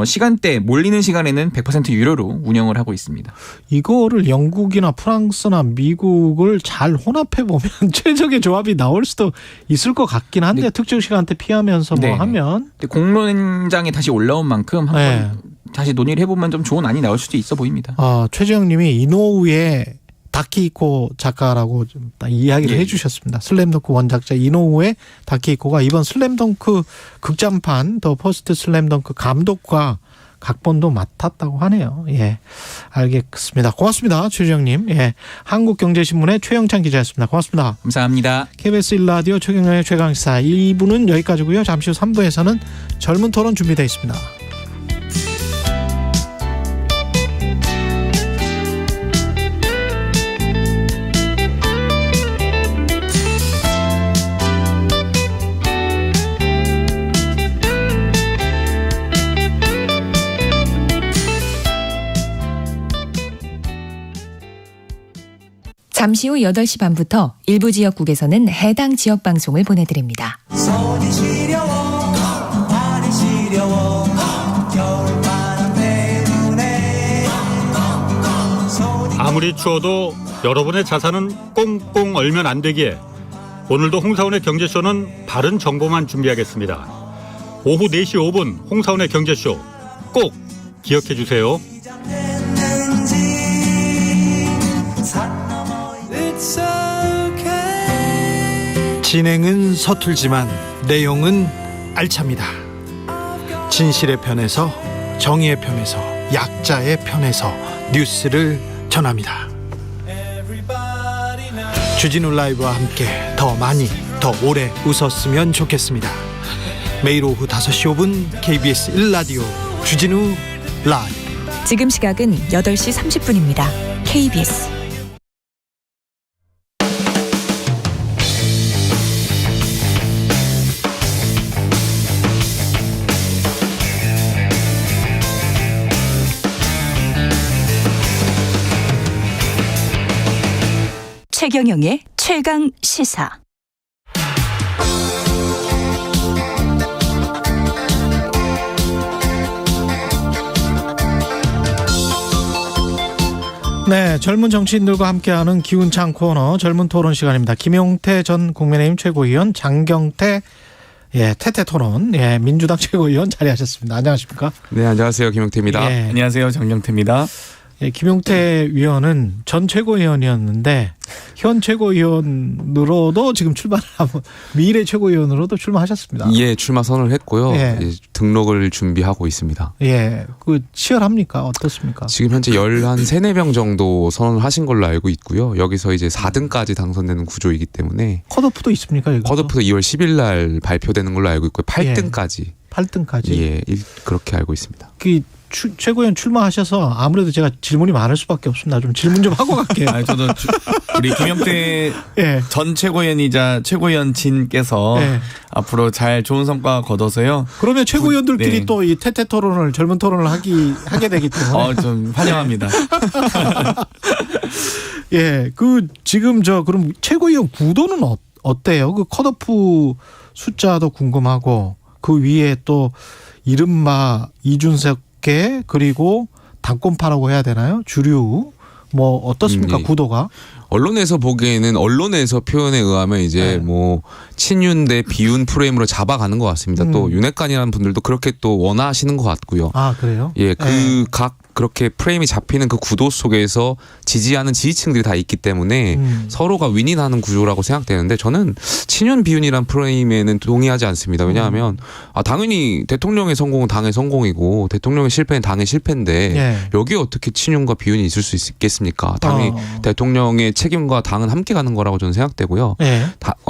시간대 몰리는 시간에는 100% 유료로 운영을 하고 있습니다. 이거를 영국이나 프랑스나 미국을 잘 혼합해 보면 최적의 조합이 나올 수도 있을 것 같긴 한데 특정 시간대 피하면서 뭐 하면. 근데 공론장에 다시 올라온 만큼 한번 다시 논의를 해보면 좀 좋은 안이 나올 수도 있어 보입니다. 최재형님이 이노우의 다키히코 작가라고 좀 이야기를 해주셨습니다. 슬램덩크 원작자 이노우의 다키히코가 이번 슬램덩크 극장판 더 퍼스트 슬램덩크 감독과 각본도 맡았다고 하네요. 예, 알겠습니다. 고맙습니다, 최주영님. 예, 한국경제신문의 최영찬 기자였습니다. 고맙습니다. 감사합니다. KBS 1라디오 최경영의 최강시사 2부는 여기까지고요. 잠시 후 3부에서는 젊은 토론 준비되어 있습니다. 잠시 후 8시 반부터 일부 지역국에서는 해당 지역 방송을 보내드립니다. 손이 시려워 발이 시려워 겨울바람 때문에 아무리 추워도 여러분의 자산은 꽁꽁 얼면 안 되기에 오늘도 홍사원의 경제쇼는 바른 정보만 준비하겠습니다. 오후 4시 5분 홍사원의 경제쇼 꼭 기억해 주세요. 진행은 서툴지만 내용은 알찹니다. 진실의 편에서, 정의의 편에서, 약자의 편에서 뉴스를 전합니다. 주진우 라이브와 함께 더 많이, 더 오래 웃었으면 좋겠습니다. 매일 오후 5시 5분 KBS 1라디오 주진우 라이브. 지금 시각은 8시 30분입니다. KBS 최경영의 최강 시사. 네, 젊은 정치인들과 함께하는 기운찬 코너 젊은 토론 시간입니다. 김용태 전 국민의힘 최고위원, 장경태 태태 토론, 민주당 최고위원 자리하셨습니다. 안녕하십니까? 네, 안녕하세요. 김용태입니다. 안녕하세요. 장경태입니다. 김용태 위원은 전 최고위원이었는데 현 최고위원으로도 지금 출마하고 미래 최고위원으로도 출마하셨습니다. 예, 출마 선언을 했고요. 등록을 준비하고 있습니다. 예, 그 치열합니까? 어떻습니까? 지금 현재 13-14명 정도 선언을 하신 걸로 알고 있고요. 여기서 이제 4등까지 당선되는 구조이기 때문에 컷오프도 있습니까? 이것도? 컷오프도 2월 10일 날 발표되는 걸로 알고 있고요. 8등까지. 8등까지. 예, 그렇게 알고 있습니다. 최고위원 출마하셔서 아무래도 제가 질문이 많을 수밖에 없습니다. 좀 질문 좀 하고 갈게요. 저도 우리 김용태 전 최고위원이자 최고위원진께서 앞으로 잘 좋은 성과 거둬서요. 그러면 최고위원들끼리 또 이 태태 토론을, 젊은 토론을 하게 되기 때문에 좀 환영합니다. 예, 지금 그럼 최고위원 구도는 어때요? 그 컷오프 숫자도 궁금하고 그 위에 또 이른바 이준석 그리고 당권파라고 해야 되나요? 주류 어떻습니까? 구도가? 언론에서 보기에는 언론에서 표현에 의하면 이제 친윤 대 비윤 프레임으로 잡아가는 것 같습니다. 또 윤핵관이라는 분들도 그렇게 또 원하시는 것 같고요. 아, 그래요? 예, 각 그렇게 프레임이 잡히는 그 구도 속에서 지지하는 지지층들이 다 있기 때문에 서로가 윈윈하는 구조라고 생각되는데 저는 친윤 비윤이란 프레임에는 동의하지 않습니다. 왜냐하면 당연히 대통령의 성공은 당의 성공이고 대통령의 실패는 당의 실패인데 여기에 어떻게 친윤과 비윤이 있을 수 있겠습니까? 당이 대통령의 책임과 당은 함께 가는 거라고 저는 생각되고요.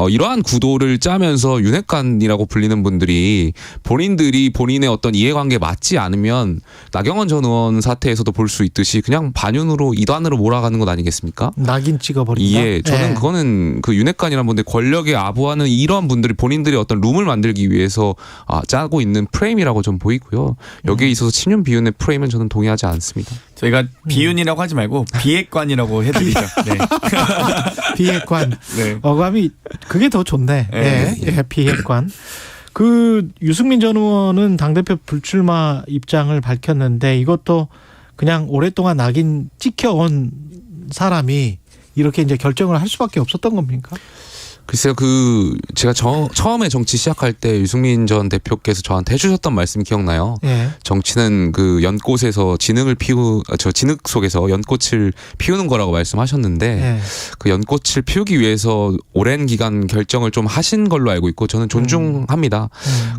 이러한 구도를 짜면서 윤핵관이라고 불리는 분들이 본인들이 본인의 어떤 이해관계에 맞지 않으면 나경원 전 의원 사태에서도 볼 수 있듯이 그냥 반윤으로 이단으로 몰아가는 것 아니겠습니까? 낙인 찍어버린다. 예, 저는 그거는 그 윤핵관이라는 분들 권력에 아부하는 이러한 분들이 본인들이 어떤 룸을 만들기 위해서 짜고 있는 프레임이라고 좀 보이고요. 여기에 있어서 친윤 비윤의 프레임은 저는 동의하지 않습니다. 저희가 비윤이라고 하지 말고 비핵관이라고 해드리죠. 네. 비핵관. 어감이 그게 더 좋네. 비핵관. 유승민 전 의원은 당대표 불출마 입장을 밝혔는데 이것도 그냥 오랫동안 낙인 찍혀온 사람이 이렇게 이제 결정을 할 수밖에 없었던 겁니까? 글쎄요, 제가 처음에 정치 시작할 때 유승민 전 대표께서 저한테 해주셨던 말씀이 기억나요. 예. 정치는 그 연꽃에서 진흙 속에서 연꽃을 피우는 거라고 말씀하셨는데 예. 그 연꽃을 피우기 위해서 오랜 기간 결정을 좀 하신 걸로 알고 있고 저는 존중합니다.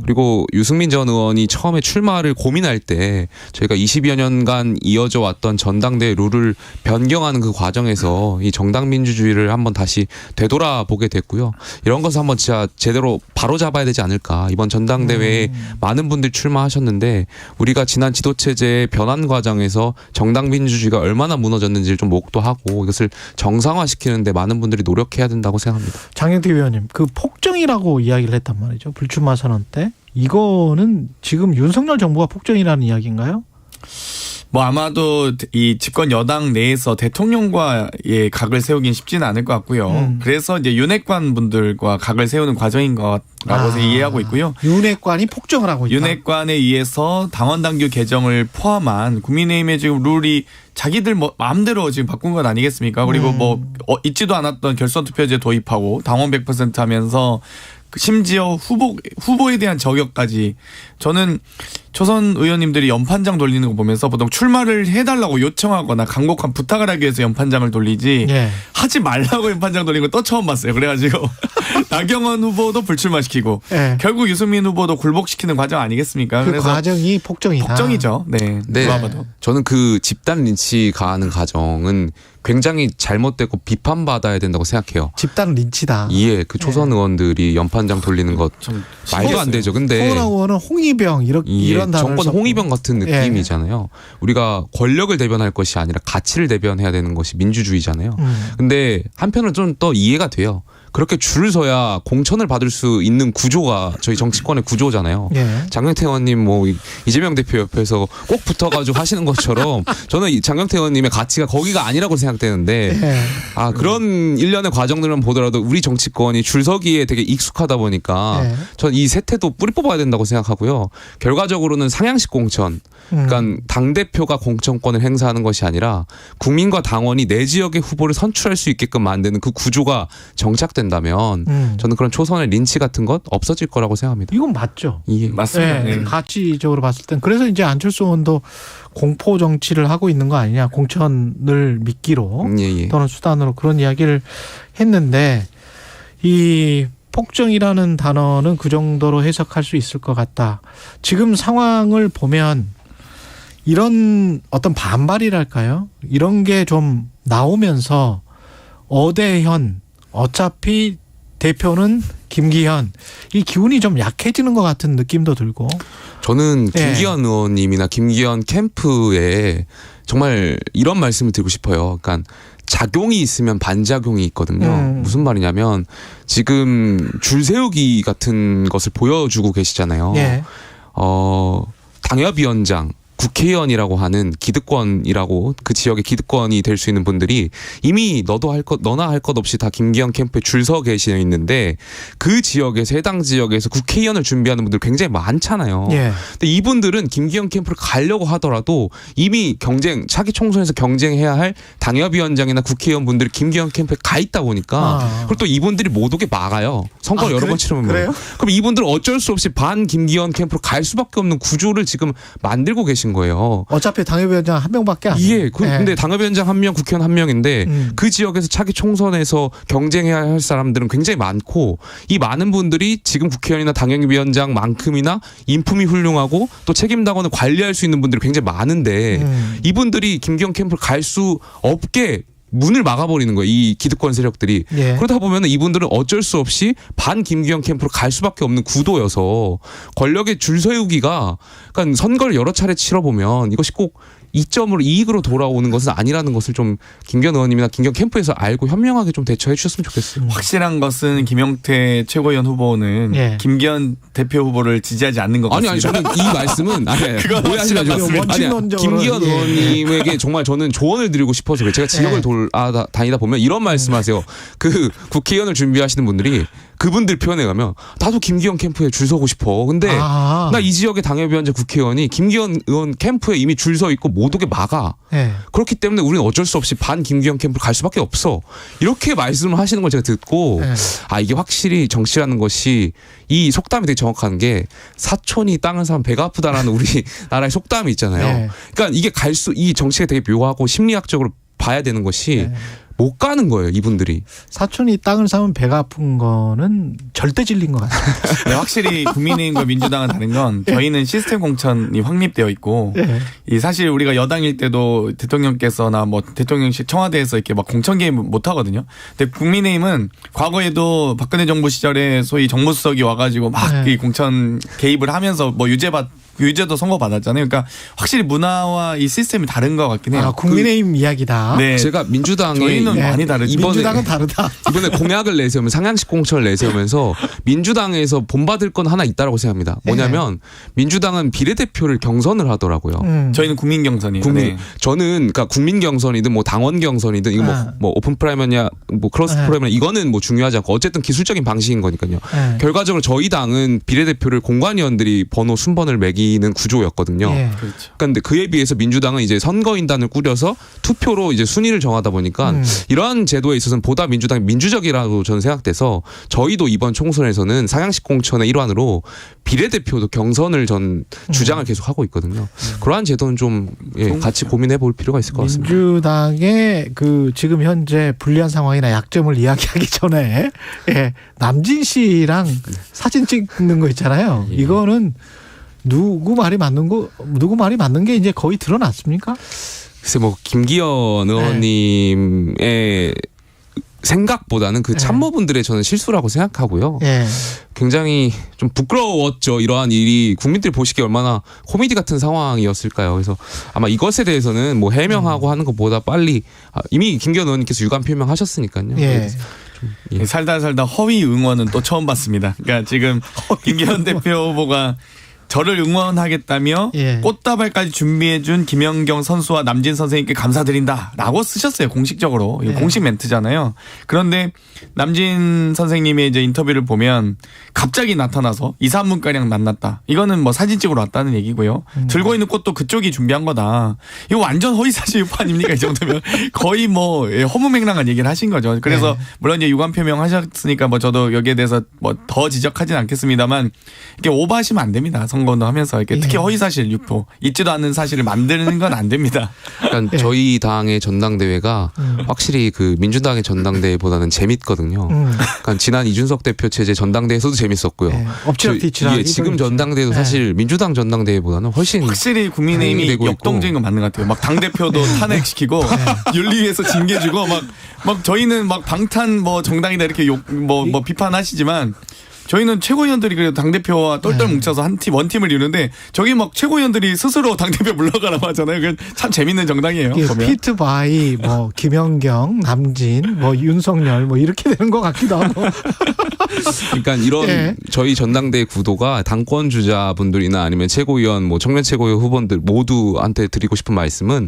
그리고 유승민 전 의원이 처음에 출마를 고민할 때 저희가 20여 년간 이어져 왔던 전당대회 룰을 변경하는 그 과정에서 이 정당 민주주의를 한번 다시 되돌아보게 됐고요. 이런 것을 한번 진짜 제대로 바로 잡아야 되지 않을까. 이번 전당대회에 많은 분들이 출마하셨는데 우리가 지난 지도체제의 변환 과정에서 정당 민주주의가 얼마나 무너졌는지를 좀 목도하고 이것을 정상화시키는데 많은 분들이 노력해야 된다고 생각합니다. 장경태 위원님, 그 폭정이라고 이야기를 했단 말이죠. 불출마 선언 때. 이거는 지금 윤석열 정부가 폭정이라는 이야기인가요? 뭐 아마도 이 집권 여당 내에서 대통령과의 각을 세우긴 쉽지는 않을 것 같고요. 그래서 이제 윤핵관 분들과 각을 세우는 과정인 거라고 이해하고 있고요. 윤핵관이 폭정을 하고 있다. 윤핵관에 의해서 당원 당규 개정을 포함한 국민의힘의 지금 룰이 자기들 마음대로 지금 바꾼 건 아니겠습니까? 그리고 있지도 않았던 결선 투표제 도입하고 당원 100% 하면서 심지어 후보에 대한 저격까지. 저는 초선 의원님들이 연판장 돌리는 거 보면서 보통 출마를 해달라고 요청하거나 간곡한 부탁을 하기 위해서 연판장을 돌리지 하지 말라고 연판장 돌리는 거 또 처음 봤어요. 그래가지고 나경원 후보도 불출마시키고 결국 유승민 후보도 굴복시키는 과정 아니겠습니까? 그 그래서 과정이 폭정이다. 폭정이죠. 네. 누가 봐도. 저는 그 집단 린치 가하는 과정은 굉장히 잘못됐고 비판받아야 된다고 생각해요. 집단 린치다. 예, 그 초선 의원들이 연판장 돌리는 것 말도 안 되죠. 근데 초선 의원은 홍위병 이런 단어를 정권 홍위병 같은 느낌이잖아요. 우리가 권력을 대변할 것이 아니라 가치를 대변해야 되는 것이 민주주의잖아요. 근데 한편으로는 좀 더 이해가 돼요. 그렇게 줄을 서야 공천을 받을 수 있는 구조가 저희 정치권의 구조잖아요. 장경태 의원님 이재명 대표 옆에서 꼭 붙어가지고 하시는 것처럼 저는 장경태 의원님의 가치가 거기가 아니라고 생각되는데 그런 일련의 과정들만 보더라도 우리 정치권이 줄서기에 되게 익숙하다 보니까 저는 이 세태도 뿌리 뽑아야 된다고 생각하고요. 결과적으로는 상향식 공천, 그러니까 당대표가 공천권을 행사하는 것이 아니라 국민과 당원이 내 지역의 후보를 선출할 수 있게끔 만드는 그 구조가 정착된다면 저는 그런 초선의 린치 같은 것 없어질 거라고 생각합니다. 이건 맞죠. 예. 맞습니다. 네. 가치적으로 봤을 땐 그래서 이제 안철수 의원도 공포 정치를 하고 있는 거 아니냐. 공천을 미끼로 또는 수단으로 그런 이야기를 했는데 이 폭정이라는 단어는 그 정도로 해석할 수 있을 것 같다. 지금 상황을 보면 이런 어떤 반발이랄까요? 이런 게 좀 나오면서 어대현 어차피 대표는 김기현 이 기운이 좀 약해지는 것 같은 느낌도 들고 저는 김기현 의원님이나 김기현 캠프에 정말 이런 말씀을 드리고 싶어요. 그러니까 작용이 있으면 반작용이 있거든요. 무슨 말이냐면 지금 줄 세우기 같은 것을 보여주고 계시잖아요. 당협위원장 국회의원이라고 하는 기득권이라고 그 지역의 기득권이 될 수 있는 분들이 이미 너나 할 것 없이 다 김기현 캠프에 줄 서 계시어 있는데 그 지역에서 해당 지역에서 국회의원을 준비하는 분들 굉장히 많잖아요. 근데 이분들은 김기현 캠프를 가려고 하더라도 이미 차기 총선에서 경쟁해야 할 당협위원장이나 국회의원 분들이 김기현 캠프에 가 있다 보니까 그리고 또 이분들이 못 오게 막아요. 선거를 여러 번 치르면. 그럼 이분들은 어쩔 수 없이 반 김기현 캠프로 갈 수밖에 없는 구조를 지금 만들고 계신 거예요. 어차피 당협위원장 한 명밖에 안 돼요. 근데 당협위원장 한 명, 국회의원 한 명인데 그 지역에서 차기 총선에서 경쟁해야 할 사람들은 굉장히 많고 이 많은 분들이 지금 국회의원이나 당협위원장만큼이나 인품이 훌륭하고 또 책임당원을 관리할 수 있는 분들이 굉장히 많은데 이분들이 김기현 캠프를 갈 수 없게 문을 막아버리는 거예요. 이 기득권 세력들이. 그러다 보면 이분들은 어쩔 수 없이 반 김기현 캠프로 갈 수밖에 없는 구도여서 권력의 줄 세우기가 그러니까 선거를 여러 차례 치러보면 이것이 꼭 이점으로 이익으로 돌아오는 것은 아니라는 것을 좀 김기현 의원님이나 김기현 캠프에서 알고 현명하게 좀 대처해 주셨으면 좋겠어요. 확실한 것은 김영태 최고위원 후보는 김기현 대표 후보를 지지하지 않는 것 같습니다. 아니 저는 이 말씀은 오해하지 마시고 김기현 의원님에게 정말 저는 조언을 드리고 싶어서 그래요. 제가 지역을 다니다 보면 이런 말씀하세요. 그 국회의원을 준비하시는 분들이 그분들 표현에 가면 나도 김기현 캠프에 줄 서고 싶어. 근데 나 이 지역의 당협위원장 국회의원이 김기현 의원 캠프에 이미 줄 서 있고 못 오게 막아. 네. 그렇기 때문에 우리는 어쩔 수 없이 반 김기현 캠프를 갈 수밖에 없어. 이렇게 말씀을 하시는 걸 제가 듣고 이게 확실히 정치라는 것이 이 속담이 되게 정확한 게 사촌이 땅을 사면 배가 아프다라는 우리 나라의 속담이 있잖아요. 그러니까 이게 이 정치가 되게 묘하고 심리학적으로 봐야 되는 것이 못 가는 거예요, 이분들이. 사촌이 땅을 사면 배가 아픈 거는 절대 진리인 것 같습니다. 네, 확실히 국민의힘과 민주당은 다른 건 저희는 시스템 공천이 확립되어 있고 이 사실 우리가 여당일 때도 대통령께서나 뭐 대통령실 청와대에서 이렇게 막 공천 개입 못 하거든요. 근데 국민의힘은 과거에도 박근혜 정부 시절에 소위 정무수석이 와가지고 막 이 공천 개입을 하면서 뭐 유죄도 선고받았잖아요. 그러니까 확실히 문화와 이 시스템이 다른 것 같긴 해요. 국민의힘 이야기다. 네. 제가 민주당의 많이 다르죠. 민주당은 다르다. 이번에 공약을 내세우면 상향식 공천을 내세우면서 민주당에서 본받을 건 하나 있다라고 생각합니다. 뭐냐면 민주당은 비례대표를 경선을 하더라고요. 저희는 국민 경선이에요. 저는 그러니까 국민 경선이든 뭐 당원 경선이든 이거 뭐 오픈 프라이머냐 뭐 크로스 프라이머냐 이거는 뭐 중요하지 않고 어쨌든 기술적인 방식인 거니까요. 결과적으로 저희 당은 비례대표를 공관위원들이 번호 순번을 매기는 구조였거든요. 그렇죠. 그런데 그에 비해서 민주당은 이제 선거인단을 꾸려서 투표로 이제 순위를 정하다 보니까 이러한 제도에 있어서는 보다 민주당이 민주적이라고 저는 생각돼서 저희도 이번 총선에서는 상향식 공천의 일환으로 비례대표도 경선을 전 주장을 계속 하고 있거든요. 그러한 제도는 좀 같이 고민해 볼 필요가 있을 것 같습니다. 민주당의 그 지금 현재 불리한 상황이나 약점을 이야기하기 전에 남진 씨랑 사진 찍는 거 있잖아요. 이거는 누구 말이 맞는 게 이제 거의 드러났습니까? 글쎄 뭐 김기현 의원님의 생각보다는 그 참모분들의 저는 실수라고 생각하고요. 굉장히 좀 부끄러웠죠. 이러한 일이 국민들이 보시기에 얼마나 코미디 같은 상황이었을까요. 그래서 아마 이것에 대해서는 뭐 해명하고 하는 것보다 빨리 이미 김기현 의원님께서 유감 표명하셨으니까요. 살다 허위 응원은 또 처음 봤습니다. 그러니까 지금 김기현 대표 후보가 저를 응원하겠다며 꽃다발까지 준비해준 김연경 선수와 남진 선생님께 감사드린다라고 쓰셨어요. 공식적으로. 공식 멘트잖아요. 그런데 남진 선생님의 이제 인터뷰를 보면 갑자기 나타나서 2, 3분가량 만났다. 이거는 뭐 사진 찍으러 왔다는 얘기고요. 들고 있는 꽃도 그쪽이 준비한 거다. 이거 완전 허위사실 유포 아닙니까? 이 정도면 거의 뭐 허무맹랑한 얘기를 하신 거죠. 그래서 물론 이제 유감 표명하셨으니까 뭐 저도 여기에 대해서 뭐 더 지적하진 않겠습니다만 이렇게 오버하시면 안 됩니다. 선거도 하면서 이렇게 특히 허위사실 유포 있지도 않은 사실을 만드는 건 안 됩니다. 그러니까 저희 당의 전당대회가 확실히 그 민주당의 전당대회보다는 재밌거든요. 그러니까 지난 이준석 대표 체제 전당대회에서도 재밌었고요. 엎치락뒤치락. 지금 전당대회도 사실 민주당 전당대회보다는 훨씬 확실히 국민의힘이 역동적인 건 맞는 것 같아요. 막 당 대표도 탄핵시키고 윤리위에서 징계주고 막 저희는 막 방탄 뭐 정당이다 이렇게 뭐 비판하시지만. 저희는 최고위원들이 그래도 당대표와 똘똘 뭉쳐서 원팀을 이루는데 저기 막 최고위원들이 스스로 당대표 물러가라고 하잖아요. 그건 참 재밌는 정당이에요. 피트바이, 뭐 김연경, 남진, 뭐 윤석열 뭐 이렇게 되는 것 같기도 하고. 그러니까 이런 저희 전당대회 구도가 당권 주자분들이나 아니면 최고위원, 뭐 청년 최고위원 후보들 모두한테 드리고 싶은 말씀은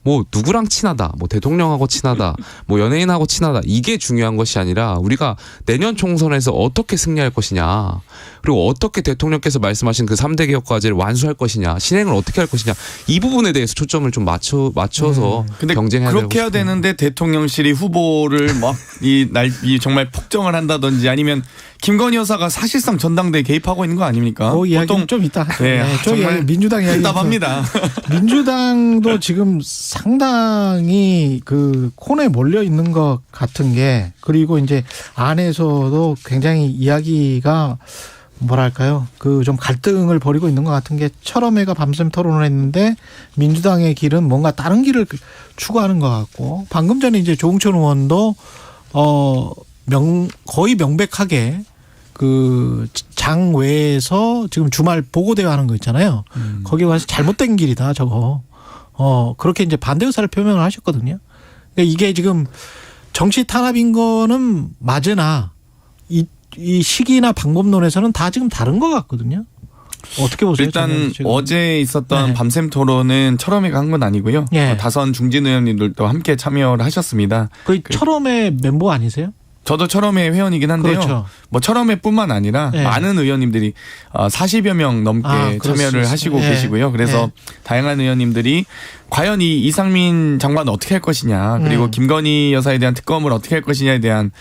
뭐 누구랑 친하다, 뭐 대통령하고 친하다, 뭐 연예인하고 친하다 이게 중요한 것이 아니라 우리가 내년 총선에서 어떻게 승리할 것이냐, 그리고 어떻게 대통령께서 말씀하신 그 3대 개혁 과제를 완수할 것이냐, 실행을 어떻게 할 것이냐 이 부분에 대해서 초점을 좀 맞춰서 근데 경쟁해야 되고 그렇게 해야 되는데 대통령실이 후보를 막 이 정말 폭정을 한다든지 아니면 김건희 여사가 사실상 전당대에 개입하고 있는 거 아닙니까? 보통 좀 있다. 정말 민주당 이야기 답답합니다. 민주당도 지금 상당히 그 콘에 몰려 있는 것 같은 게, 그리고 이제 안에서도 굉장히 이야기가 뭐랄까요, 그 좀 갈등을 벌이고 있는 것 같은 게, 철험회가 밤샘 토론을 했는데 민주당의 길은 뭔가 다른 길을 추구하는 것 같고, 방금 전에 이제 조응천 의원도 거의 명백하게 그 장외에서 지금 주말 보고대회 하는 거 있잖아요. 거기 가서 잘못된 길이다 저거. 그렇게 이제 반대 의사를 표명을 하셨거든요. 그러니까 이게 지금 정치 탄압인 거는 맞으나 이 시기나 방법론에서는 다 지금 다른 것 같거든요. 어떻게 보세요? 일단 어제 있었던 밤샘 토론은 철험회가 한 건 아니고요. 다선 중진 의원님들도 함께 참여를 하셨습니다. 거의 철험회 멤버 아니세요? 저도 철험회 회원이긴 한데요. 그렇죠. 뭐 철험회뿐만 아니라 네. 많은 의원님들이 40여 명 넘게 참여를 하시고 계시고요. 그래서 다양한 의원님들이 과연 이 이상민 장관은 어떻게 할 것이냐, 그리고 김건희 여사에 대한 특검을 어떻게 할 것이냐에 대한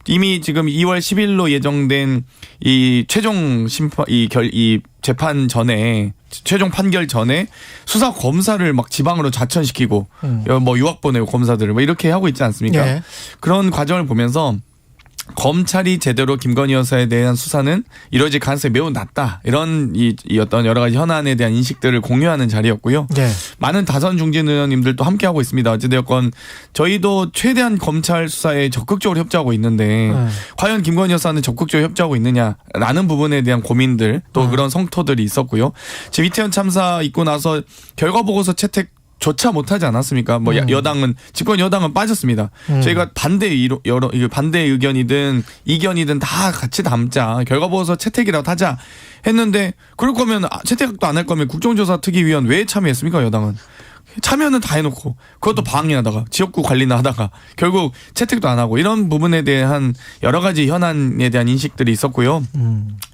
이미 지금 2월 10일로 예정된 이 최종 심판 이 재판 전에 최종 판결 전에 수사 검사를 막 지방으로 자천시키고 뭐 유학 보내고 검사들을 뭐 이렇게 하고 있지 않습니까? 네. 그런 과정을 보면서 검찰이 제대로 김건희 여사에 대한 수사는 이루어질 가능성이 매우 낮다. 이런 이 어떤 여러 가지 현안에 대한 인식들을 공유하는 자리였고요. 네. 많은 다선 중진 의원님들도 함께하고 있습니다. 어찌되었건 저희도 최대한 검찰 수사에 적극적으로 협조하고 있는데 과연 김건희 여사는 적극적으로 협조하고 있느냐라는 부분에 대한 고민들 또 그런 성토들이 있었고요. 지금 이태원 참사 있고 나서 결과 보고서 채택 조차 못하지 않았습니까? 뭐 여당은 집권 여당은 빠졌습니다. 저희가 반대 의견이든 이견이든 다 같이 담자, 결과 보고서 채택이라도 하자 했는데, 그럴 거면 채택도 안 할 거면 국정조사특위위원 왜 참여했습니까? 여당은 참여는 다 해놓고 그것도 방해하다가 지역구 관리나 하다가 결국 채택도 안 하고, 이런 부분에 대한 여러 가지 현안에 대한 인식들이 있었고요.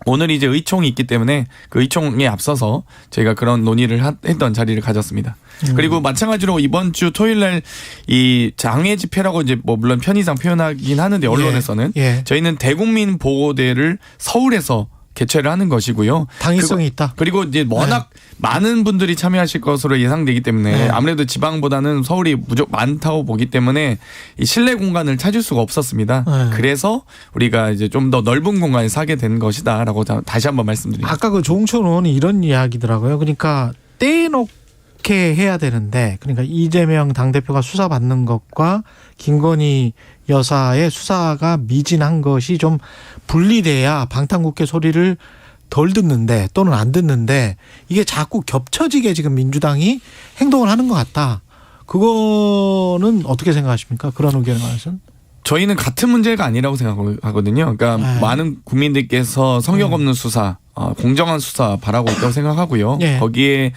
오늘 이제 의총이 있기 때문에 그 의총에 앞서서 저희가 그런 논의를 했던 자리를 가졌습니다. 그리고 마찬가지로 이번 주 토요일 날 이 장애 집회라고 이제 뭐 물론 편의상 표현하긴 하는데 언론에서는 저희는 대국민 보고대를 서울에서 개최를 하는 것이고요. 당위성이 있다. 그리고 이제 워낙 많은 분들이 참여하실 것으로 예상되기 때문에 아무래도 지방보다는 서울이 무조건 많다고 보기 때문에 이 실내 공간을 찾을 수가 없었습니다. 그래서 우리가 이제 좀 더 넓은 공간에 사게 된 것이다라고 다시 한번 말씀드립니다. 아까 그 조홍천 의원이 이런 이야기더라고요. 그러니까 떼놓게 해야 되는데, 그러니까 이재명 당대표가 수사받는 것과 김건희 여사의 수사가 미진한 것이 좀 분리돼야 방탄국회 소리를 덜 듣는데, 또는 안 듣는데, 이게 자꾸 겹쳐지게 지금 민주당이 행동을 하는 것 같다. 그거는 어떻게 생각하십니까? 그런 의견에 관해서는? 저희는 같은 문제가 아니라고 생각하거든요. 그러니까 많은 국민들께서 성역 없는 수사, 공정한 수사 바라고 있다고 생각하고요. 거기에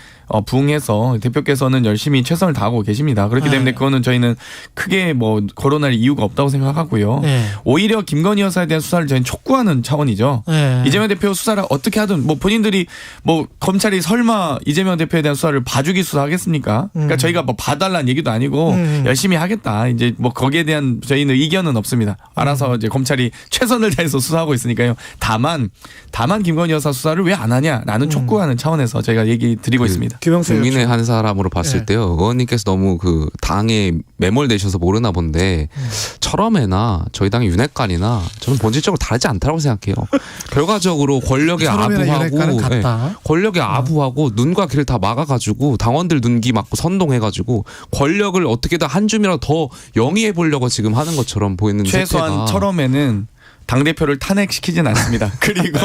부응해서 대표께서는 열심히 최선을 다하고 계십니다. 그렇기 때문에 그거는 저희는 크게 뭐 거론할 이유가 없다고 생각하고요. 오히려 김건희 여사에 대한 수사를 저희는 촉구하는 차원이죠. 이재명 대표 수사를 어떻게 하든, 뭐 본인들이 뭐 검찰이 설마 이재명 대표에 대한 수사를 봐주기 수사하겠습니까? 그러니까 저희가 뭐 봐달라는 얘기도 아니고 열심히 하겠다. 이제 뭐 거기에 대한 저희는 의견은 없습니다. 알아서 이제 검찰이 최선을 다해서 수사하고 있으니까요. 다만 김건희 여사 수사를 왜 안 하냐라는 촉구하는 차원에서 저희가 얘기 드리고 있습니다. 국민의 한 사람으로 봤을 때요, 의원님께서 너무 그 당에 매몰되셔서 모르나 본데, 철험회나 저희 당의 윤핵관이나 저는 본질적으로 다르지 않다고 생각해요. 결과적으로 권력에 아부하고 눈과 귀를 다 막아가지고 당원들 눈기 막고 선동해가지고 권력을 어떻게든 한 줌이라도 더 영위해 보려고 지금 하는 것처럼 보이는 최소한 세태가. 철험에는 당대표를 탄핵시키진 않습니다. 그리고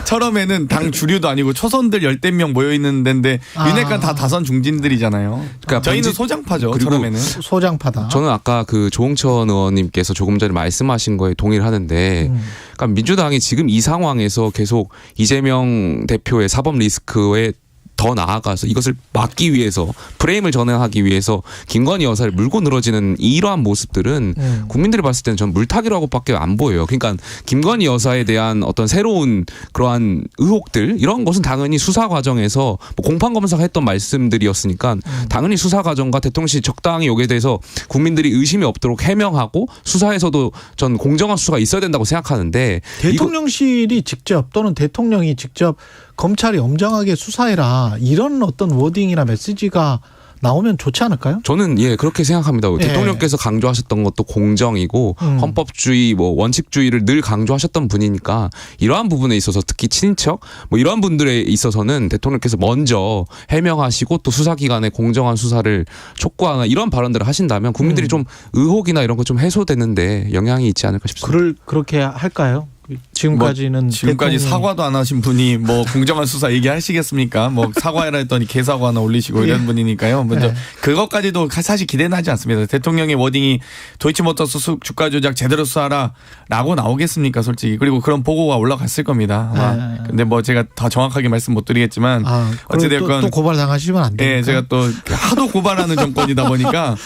철험에는 당 주류도 아니고 초선들 10명 모여있는 데인데 윤핵관 다 다선 중진들이잖아요. 그러니까 저희는 소장파죠. 철험에는. 소장파다. 저는 아까 그 조홍천 의원님께서 조금 전에 말씀하신 거에 동의를 하는데, 그러니까 민주당이 지금 이 상황에서 계속 이재명 대표의 사법 리스크에 더 나아가서 이것을 막기 위해서, 프레임을 전환하기 위해서 김건희 여사를 물고 늘어지는 이러한 모습들은 국민들이 봤을 때는 전 물타기라고밖에 안 보여요. 그러니까 김건희 여사에 대한 어떤 새로운 그러한 의혹들, 이런 것은 당연히 수사 과정에서 뭐 공판검사가 했던 말씀들이었으니까 당연히 수사 과정과 대통령실이 적당히 여기에 대해서 국민들이 의심이 없도록 해명하고 수사에서도 전 공정한 수사가 있어야 된다고 생각하는데, 대통령실이 직접 또는 대통령이 직접 검찰이 엄정하게 수사해라, 이런 어떤 워딩이나 메시지가 나오면 좋지 않을까요? 저는 그렇게 생각합니다. 대통령께서 강조하셨던 것도 공정이고 헌법주의, 뭐 원칙주의를 늘 강조하셨던 분이니까 이러한 부분에 있어서 특히 친인척 뭐 이러한 분들에 있어서는 대통령께서 먼저 해명하시고 또 수사기관의 공정한 수사를 촉구하나 이런 발언들을 하신다면 국민들이 좀 의혹이나 이런 거 좀 해소되는데 영향이 있지 않을까 싶습니다. 그렇게 할까요? 지금까지는 지금까지 사과도 안 하신 분이 뭐 공정한 수사 얘기하시겠습니까? 뭐 사과해라 했더니 개사과 하나 올리시고 이런 분이니까요. 먼저 그것까지도 사실 기대는 하지 않습니다. 대통령의 워딩이 도이치모터스 주가 조작 제대로 수사하라라고 나오겠습니까, 솔직히. 그리고 그런 보고가 올라갔을 겁니다. 아마. 근데 뭐 제가 더 정확하게 말씀 못 드리겠지만 어찌됐건 또 고발 당하시면 안 돼요. 네, 제가 또 하도 고발하는 정권이다 보니까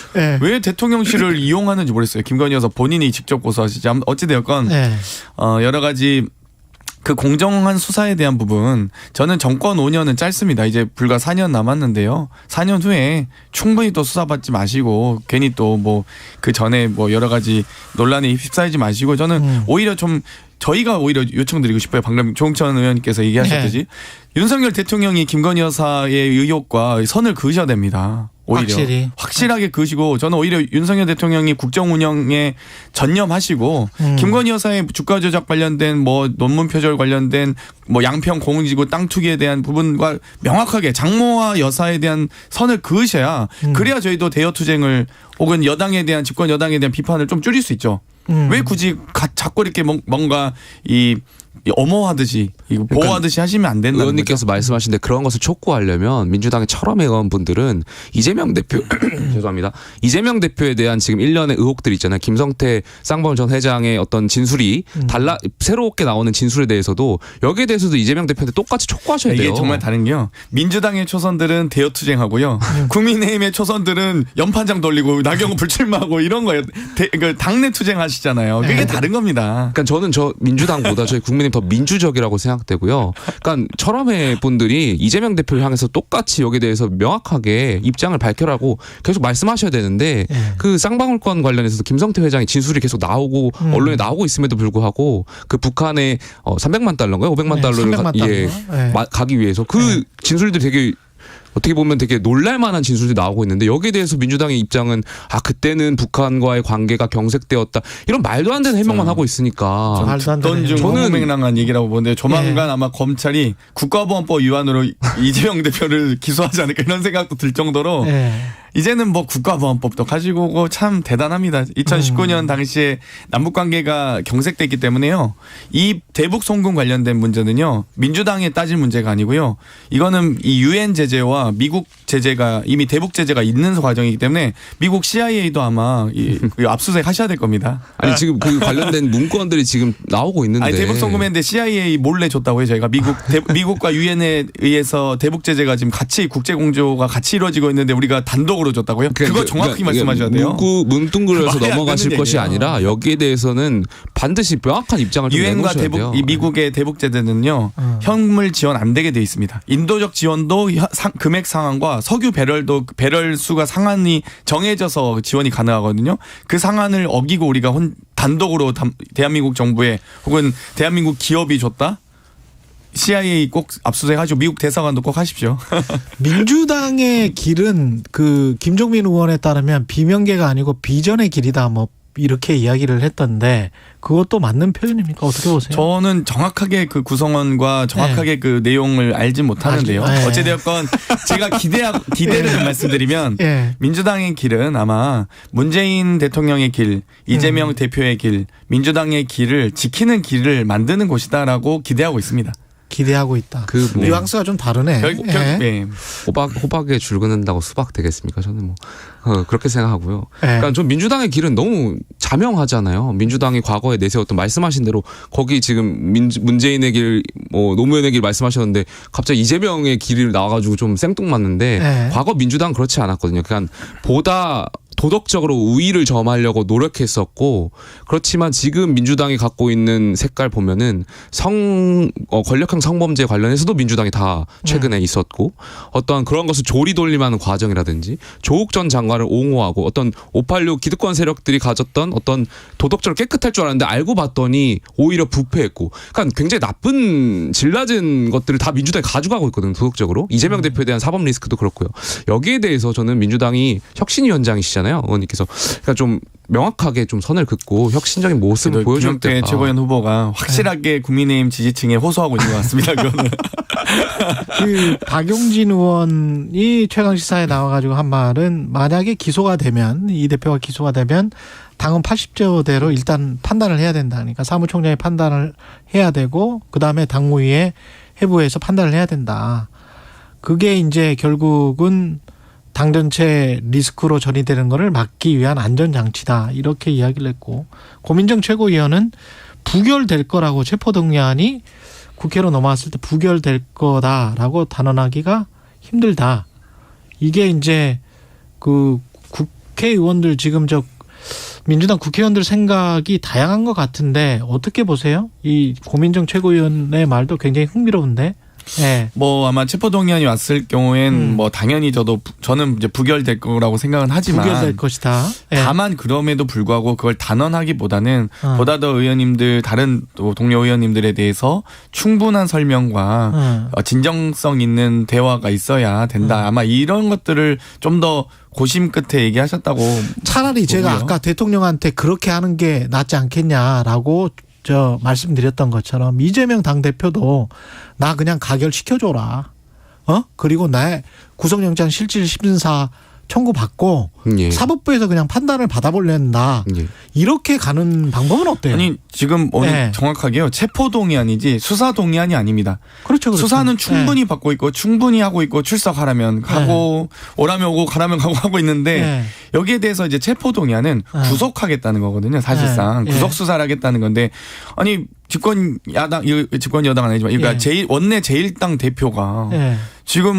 왜 대통령실을 이용하는지 모르겠어요. 김건희 여사 본인이 직접 고소하시지. 어찌되었건 여러 가지 그 공정한 수사에 대한 부분 저는 정권 5년은 짧습니다. 이제 불과 4년 남았는데요. 4년 후에 충분히 또 수사받지 마시고 괜히 또 뭐 그 전에 뭐 여러 가지 논란에 휩싸이지 마시고 저는 오히려 좀 저희가 오히려 요청드리고 싶어요. 방금 조홍천 의원님께서 얘기하셨듯이 윤석열 대통령이 김건희 여사의 의혹과 선을 그으셔야 됩니다. 오히려 확실하게 그으시고 저는 오히려 윤석열 대통령이 국정 운영에 전념하시고 김건희 여사의 주가 조작 관련된 뭐 논문 표절 관련된 뭐 양평 공지구 땅 투기에 대한 부분과 명확하게 장모와 여사에 대한 선을 그으셔야 그래야 저희도 대여 투쟁을 혹은 여당에 대한 집권 여당에 대한 비판을 좀 줄일 수 있죠. 왜 굳이 자꾸 이렇게 뭔가 이 엄호하듯이 보호하듯이 하시면 안 된다는 의원님께서 거죠. 말씀하신데 그런 것을 촉구하려면 민주당의 철험의 의원분들은 이재명 대표 죄송합니다. 이재명 대표에 대한 지금 일련의 의혹들 있잖아요. 김성태 쌍방울 전 회장의 어떤 진술이 새롭게 나오는 진술에 대해서도 여기에 대해서도 이재명 대표한테 똑같이 촉구하셔야 돼요. 이게 정말 다른 게요. 민주당의 초선들은 대여 투쟁하고요. 국민의힘의 초선들은 연판장 돌리고 나경원 불출마하고 이런 거예요. 당내 투쟁하시잖아요. 그게 다른 겁니다. 그러니까 저는 민주당보다 저희 국민의힘 더 민주적이라고 생각되고요. 그러니까 철험의 분들이 이재명 대표를 향해서 똑같이 여기에 대해서 명확하게 입장을 밝혀라고 계속 말씀하셔야 되는데 그 쌍방울권 관련해서도 김성태 회장의 진술이 계속 나오고 언론에 나오고 있음에도 불구하고 그 북한의 300만 달러인가요? 500만 달러를 가기 위해서 그 진술들이 되게 어떻게 보면 되게 놀랄만한 진술이 나오고 있는데 여기에 대해서 민주당의 입장은 그때는 북한과의 관계가 경색되었다 이런 말도 안 되는 해명만 하고 있으니까 듣던 중 허무맹랑한 얘기라고 보는데 조만간 아마 검찰이 국가보안법 위반으로 이재명 대표를 기소하지 않을까 이런 생각도 들 정도로 이제는 뭐 국가보안법도 가지고 오고 참 대단합니다. 2019년 당시에 남북관계가 경색됐기 때문에요. 이 대북 송금 관련된 문제는요. 민주당에 따질 문제가 아니고요. 이거는 이 UN 제재와 미국 제재가 이미 대북 제재가 있는 과정이기 때문에 미국 CIA도 아마 압수수색 하셔야 될 겁니다. 아니 지금 그 관련된 문건들이 지금 나오고 있는데. 아니 대북 송금했는데 CIA 몰래 줬다고 해요. 저희가 미국과 UN에 의해서 대북 제재가 지금 같이 국제 공조가 같이 이루어지고 있는데 우리가 단독으로 줬다고요? 그거 정확히 말씀하셔야 돼요. 문둥그려서 넘어가실 것이 아니라 여기에 대해서는 반드시 명확한 입장을 좀 유엔과 내놓으셔야 돼요. 미국의 대북 제재는요. 현물 지원 안 되게 돼 있습니다. 인도적 지원도 금액 상한과 석유 배럴 수가 상한이 정해져서 지원이 가능하거든요. 그 상한을 어기고 우리가 단독으로 대한민국 정부에 혹은 대한민국 기업이 줬다? CIA 꼭 압수수색하시고 미국 대사관도 꼭 하십시오. 민주당의 길은 그 김종민 의원에 따르면 비명계가 아니고 비전의 길이다 뭐 이렇게 이야기를 했던데 그것도 맞는 표현입니까? 어떻게 보세요? 저는 정확하게 그 구성원과 정확하게 그 내용을 알지 못하는데요. 어찌되었건 제가 기대를 좀 말씀드리면 민주당의 길은 아마 문재인 대통령의 길, 이재명 대표의 길, 민주당의 길을 지키는 길을 만드는 곳이다라고 기대하고 있습니다. 기대하고 있다. 뉘앙스가 좀 다르네. 호박에 줄 긋는다고 수박 되겠습니까? 저는 뭐 그렇게 생각하고요. 그러니까 좀 민주당의 길은 너무 자명하잖아요. 민주당이 과거에 내세웠던 말씀하신 대로 거기 지금 문재인의 길, 뭐 노무현의 길 말씀하셨는데 갑자기 이재명의 길을 나와가지고 좀 생뚱맞는데 과거 민주당 그렇지 않았거든요. 그러니까 보다 도덕적으로 우위를 점하려고 노력했었고 그렇지만 지금 민주당이 갖고 있는 색깔 보면은 권력형 성범죄 관련해서도 민주당이 다 최근에 있었고 어떠한 그런 것을 조리돌림하는 과정이라든지 조국 전 장관을 옹호하고 어떤 586 기득권 세력들이 가졌던 어떤 도덕적으로 깨끗할 줄 알았는데 알고 봤더니 오히려 부패했고 그러니까 굉장히 나쁜 질 낮은 것들을 다 민주당이 가져가고 있거든요. 도덕적으로. 이재명 대표에 대한 사법 리스크도 그렇고요. 여기에 대해서 저는 민주당이 혁신위원장이시잖아요. 의원님께서 그러니까 좀 명확하게 좀 선을 긋고 혁신적인 모습을 보여줄 때 최고위원 후보가 확실하게 국민의힘 지지층에 호소하고 있는 것 같습니다. 그거는. 그 박용진 의원이 최강시사에 나와가지고 한 말은 만약에 기소가 되면 이 대표가 기소가 되면 당헌 80조대로 일단 판단을 해야 된다. 그러니까 사무총장이 판단을 해야 되고 그다음에 당무위에 해부해서 판단을 해야 된다. 그게 이제 결국은 당 전체 리스크로 전이되는 거를 막기 위한 안전장치다. 이렇게 이야기를 했고 고민정 최고위원은 부결될 거라고 체포동의안이 국회로 넘어왔을 때 부결될 거다라고 단언하기가 힘들다. 이게 이제 그 국회의원들 지금 민주당 국회의원들 생각이 다양한 것 같은데 어떻게 보세요? 이 고민정 최고위원의 말도 굉장히 흥미로운데. 네. 뭐 아마 체포동의안이 왔을 경우엔 뭐 당연히 저는 이제 부결될 거라고 생각은 하지만 부결될 것이다. 네. 다만 그럼에도 불구하고 그걸 단언하기보다는 보다 더 의원님들 다른 또 동료 의원님들에 대해서 충분한 설명과 진정성 있는 대화가 있어야 된다. 아마 이런 것들을 좀 더 고심 끝에 얘기하셨다고. 차라리 제가 아까 대통령한테 그렇게 하는 게 낫지 않겠냐라고 말씀드렸던 것처럼 이재명 당대표도 나 그냥 가결시켜줘라. 그리고 내 구속영장 실질심사 청구받고 사법부에서 그냥 판단을 받아볼랜다. 이렇게 가는 방법은 어때요? 아니 지금 정확하게요. 체포동의안이지 수사동의안이 아닙니다. 그렇죠. 수사는 충분히 받고 있고 충분히 하고 있고 출석하라면 하고 오라면 오고 가라면 가고 하고 있는데 여기에 대해서 이제 체포동의안은 구속하겠다는 거거든요. 사실상 구속수사를 하겠다는 건데 아니 집권 여당 아니지만 그러니까 원내 제1당 대표가 지금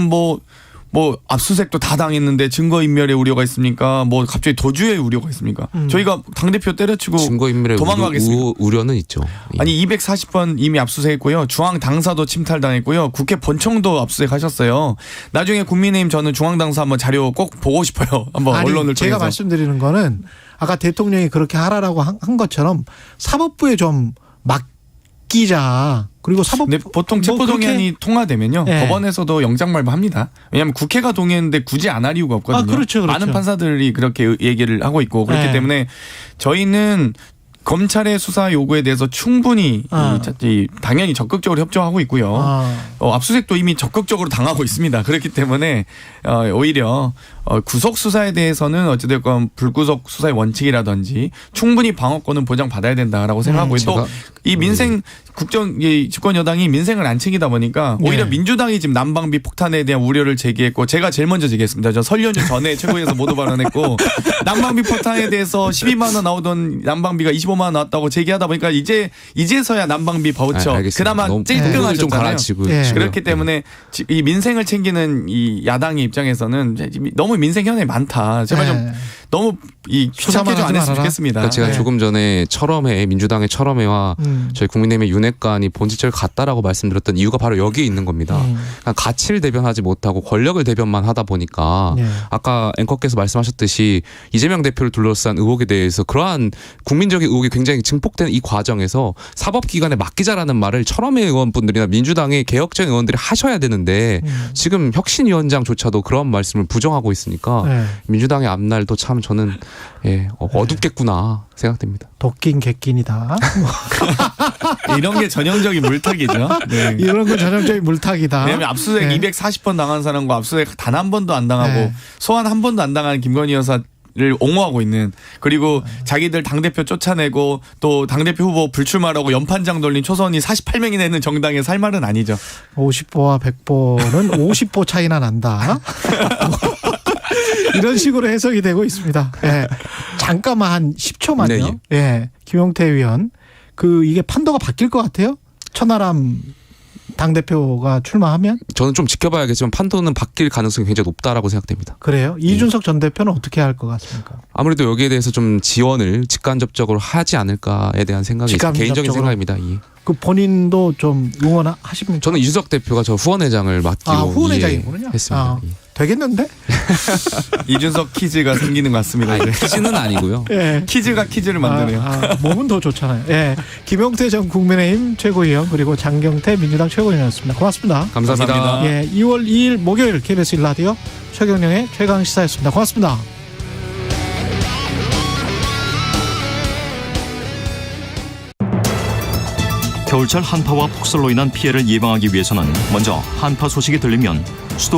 뭐 압수수색도 다 당했는데 증거인멸의 우려가 있습니까? 뭐 갑자기 도주의 우려가 있습니까? 저희가 당대표 때려치고 증거인멸의 도망가겠습니까? 우려는 있죠. 아니 240번 이미 압수수색했고요. 중앙당사도 침탈당했고요. 국회 본청도 압수수색하셨어요. 나중에 국민의힘 저는 중앙당사 한번 자료 꼭 보고 싶어요. 한번 언론을 통해서. 제가 말씀드리는 거는 아까 대통령이 그렇게 하라라고 한 것처럼 사법부에 좀 맡기자. 그리고 보통 체포동의안이 통과되면요. 법원에서도 영장 발부합니다. 왜냐하면 국회가 동의했는데 굳이 안 할 이유가 없거든요. 그렇죠. 많은 판사들이 그렇게 얘기를 하고 있고 그렇기 때문에 저희는 검찰의 수사 요구에 대해서 충분히 당연히 적극적으로 협조하고 있고요. 압수수색도 이미 적극적으로 당하고 있습니다. 그렇기 때문에 오히려 구속 수사에 대해서는 어찌됐건 불구속 수사의 원칙이라든지 충분히 방어권은 보장받아야 된다라고 생각하고 또 이 민생 집권 여당이 민생을 안 챙기다 보니까 오히려 민주당이 지금 난방비 폭탄에 대한 우려를 제기했고 제가 제일 먼저 제기했습니다. 저 설 연휴 전에 최고위에서 모두 발언했고 난방비 폭탄에 대해서 12만 원 나오던 난방비가 25만 원 나왔다고 제기하다 보니까 이제서야 난방비 바우처 그나마 찔끔하셨잖아요. 그렇기 때문에 이 민생을 챙기는 이 야당의 입장에서는 너무 민생 현안이 많다. 제발 좀 너무 귀찮게 좀 안 했으면 좋겠습니다. 그러니까 제가 조금 전에 민주당의 철험회와 저희 국민의힘의 윤핵관이 본질적으로 같다라고 말씀드렸던 이유가 바로 여기에 있는 겁니다. 그러니까 가치를 대변하지 못하고 권력을 대변만 하다 보니까 아까 앵커께서 말씀하셨듯이 이재명 대표를 둘러싼 의혹에 대해서 그러한 국민적인 의혹이 굉장히 증폭된 이 과정에서 사법기관에 맡기자라는 말을 철험회 의원분들이나 민주당의 개혁적인 의원들이 하셔야 되는데 지금 혁신위원장조차도 그런 말씀을 부정하고 있으니까 민주당의 앞날도 참 저는 어둡겠구나 생각됩니다. 도끼인 객긴이다. 이런 게 전형적인 물타기죠. 이런 건 전형적인 물타기다. 왜냐하면 압수수색 240번 당한 사람과 압수수색 단 한 번도 안 당하고 소환 한 번도 안 당한 김건희 여사 를 옹호하고 있는 그리고 자기들 당대표 쫓아내고 또 당대표 후보 불출마라고 연판장 돌린 초선이 48명이나 있는 정당에 살 말은 아니죠. 50보와 100보는 50보 차이나 난다. 이런 식으로 해석이 되고 있습니다. 잠깐만 한 10초만요. 김용태 의원. 이게 판도가 바뀔 것 같아요? 천하람 당대표가 출마하면? 저는 좀 지켜봐야겠지만 판도는 바뀔 가능성이 굉장히 높다라고 생각됩니다. 그래요? 이준석 전 대표는 어떻게 할 것 같습니까? 아무래도 여기에 대해서 좀 지원을 직간접적으로 하지 않을까에 대한 생각이 개인적인 생각입니다. 그 본인도 좀 응원하십니까? 저는 이준석 대표가 저 후원회장을 맡기고 후원회장이군요. 했습니다. 되겠는데? 이준석 퀴즈가 생기는 것 같습니다. 퀴즈는 아니고요. 퀴즈가 퀴즈를 만드네요. 몸은 더 좋잖아요. 김용태 전 국민의힘 최고위원 그리고 장경태 민주당 최고위원이었습니다. 고맙습니다. 감사합니다. 2월 2일 목요일 KBS 1라디오 최경영의 최강시사였습니다. 고맙습니다. 겨울철 한파와 폭설로 인한 피해를 예방하기 위해서는 먼저 한파 소식이 들리면 수도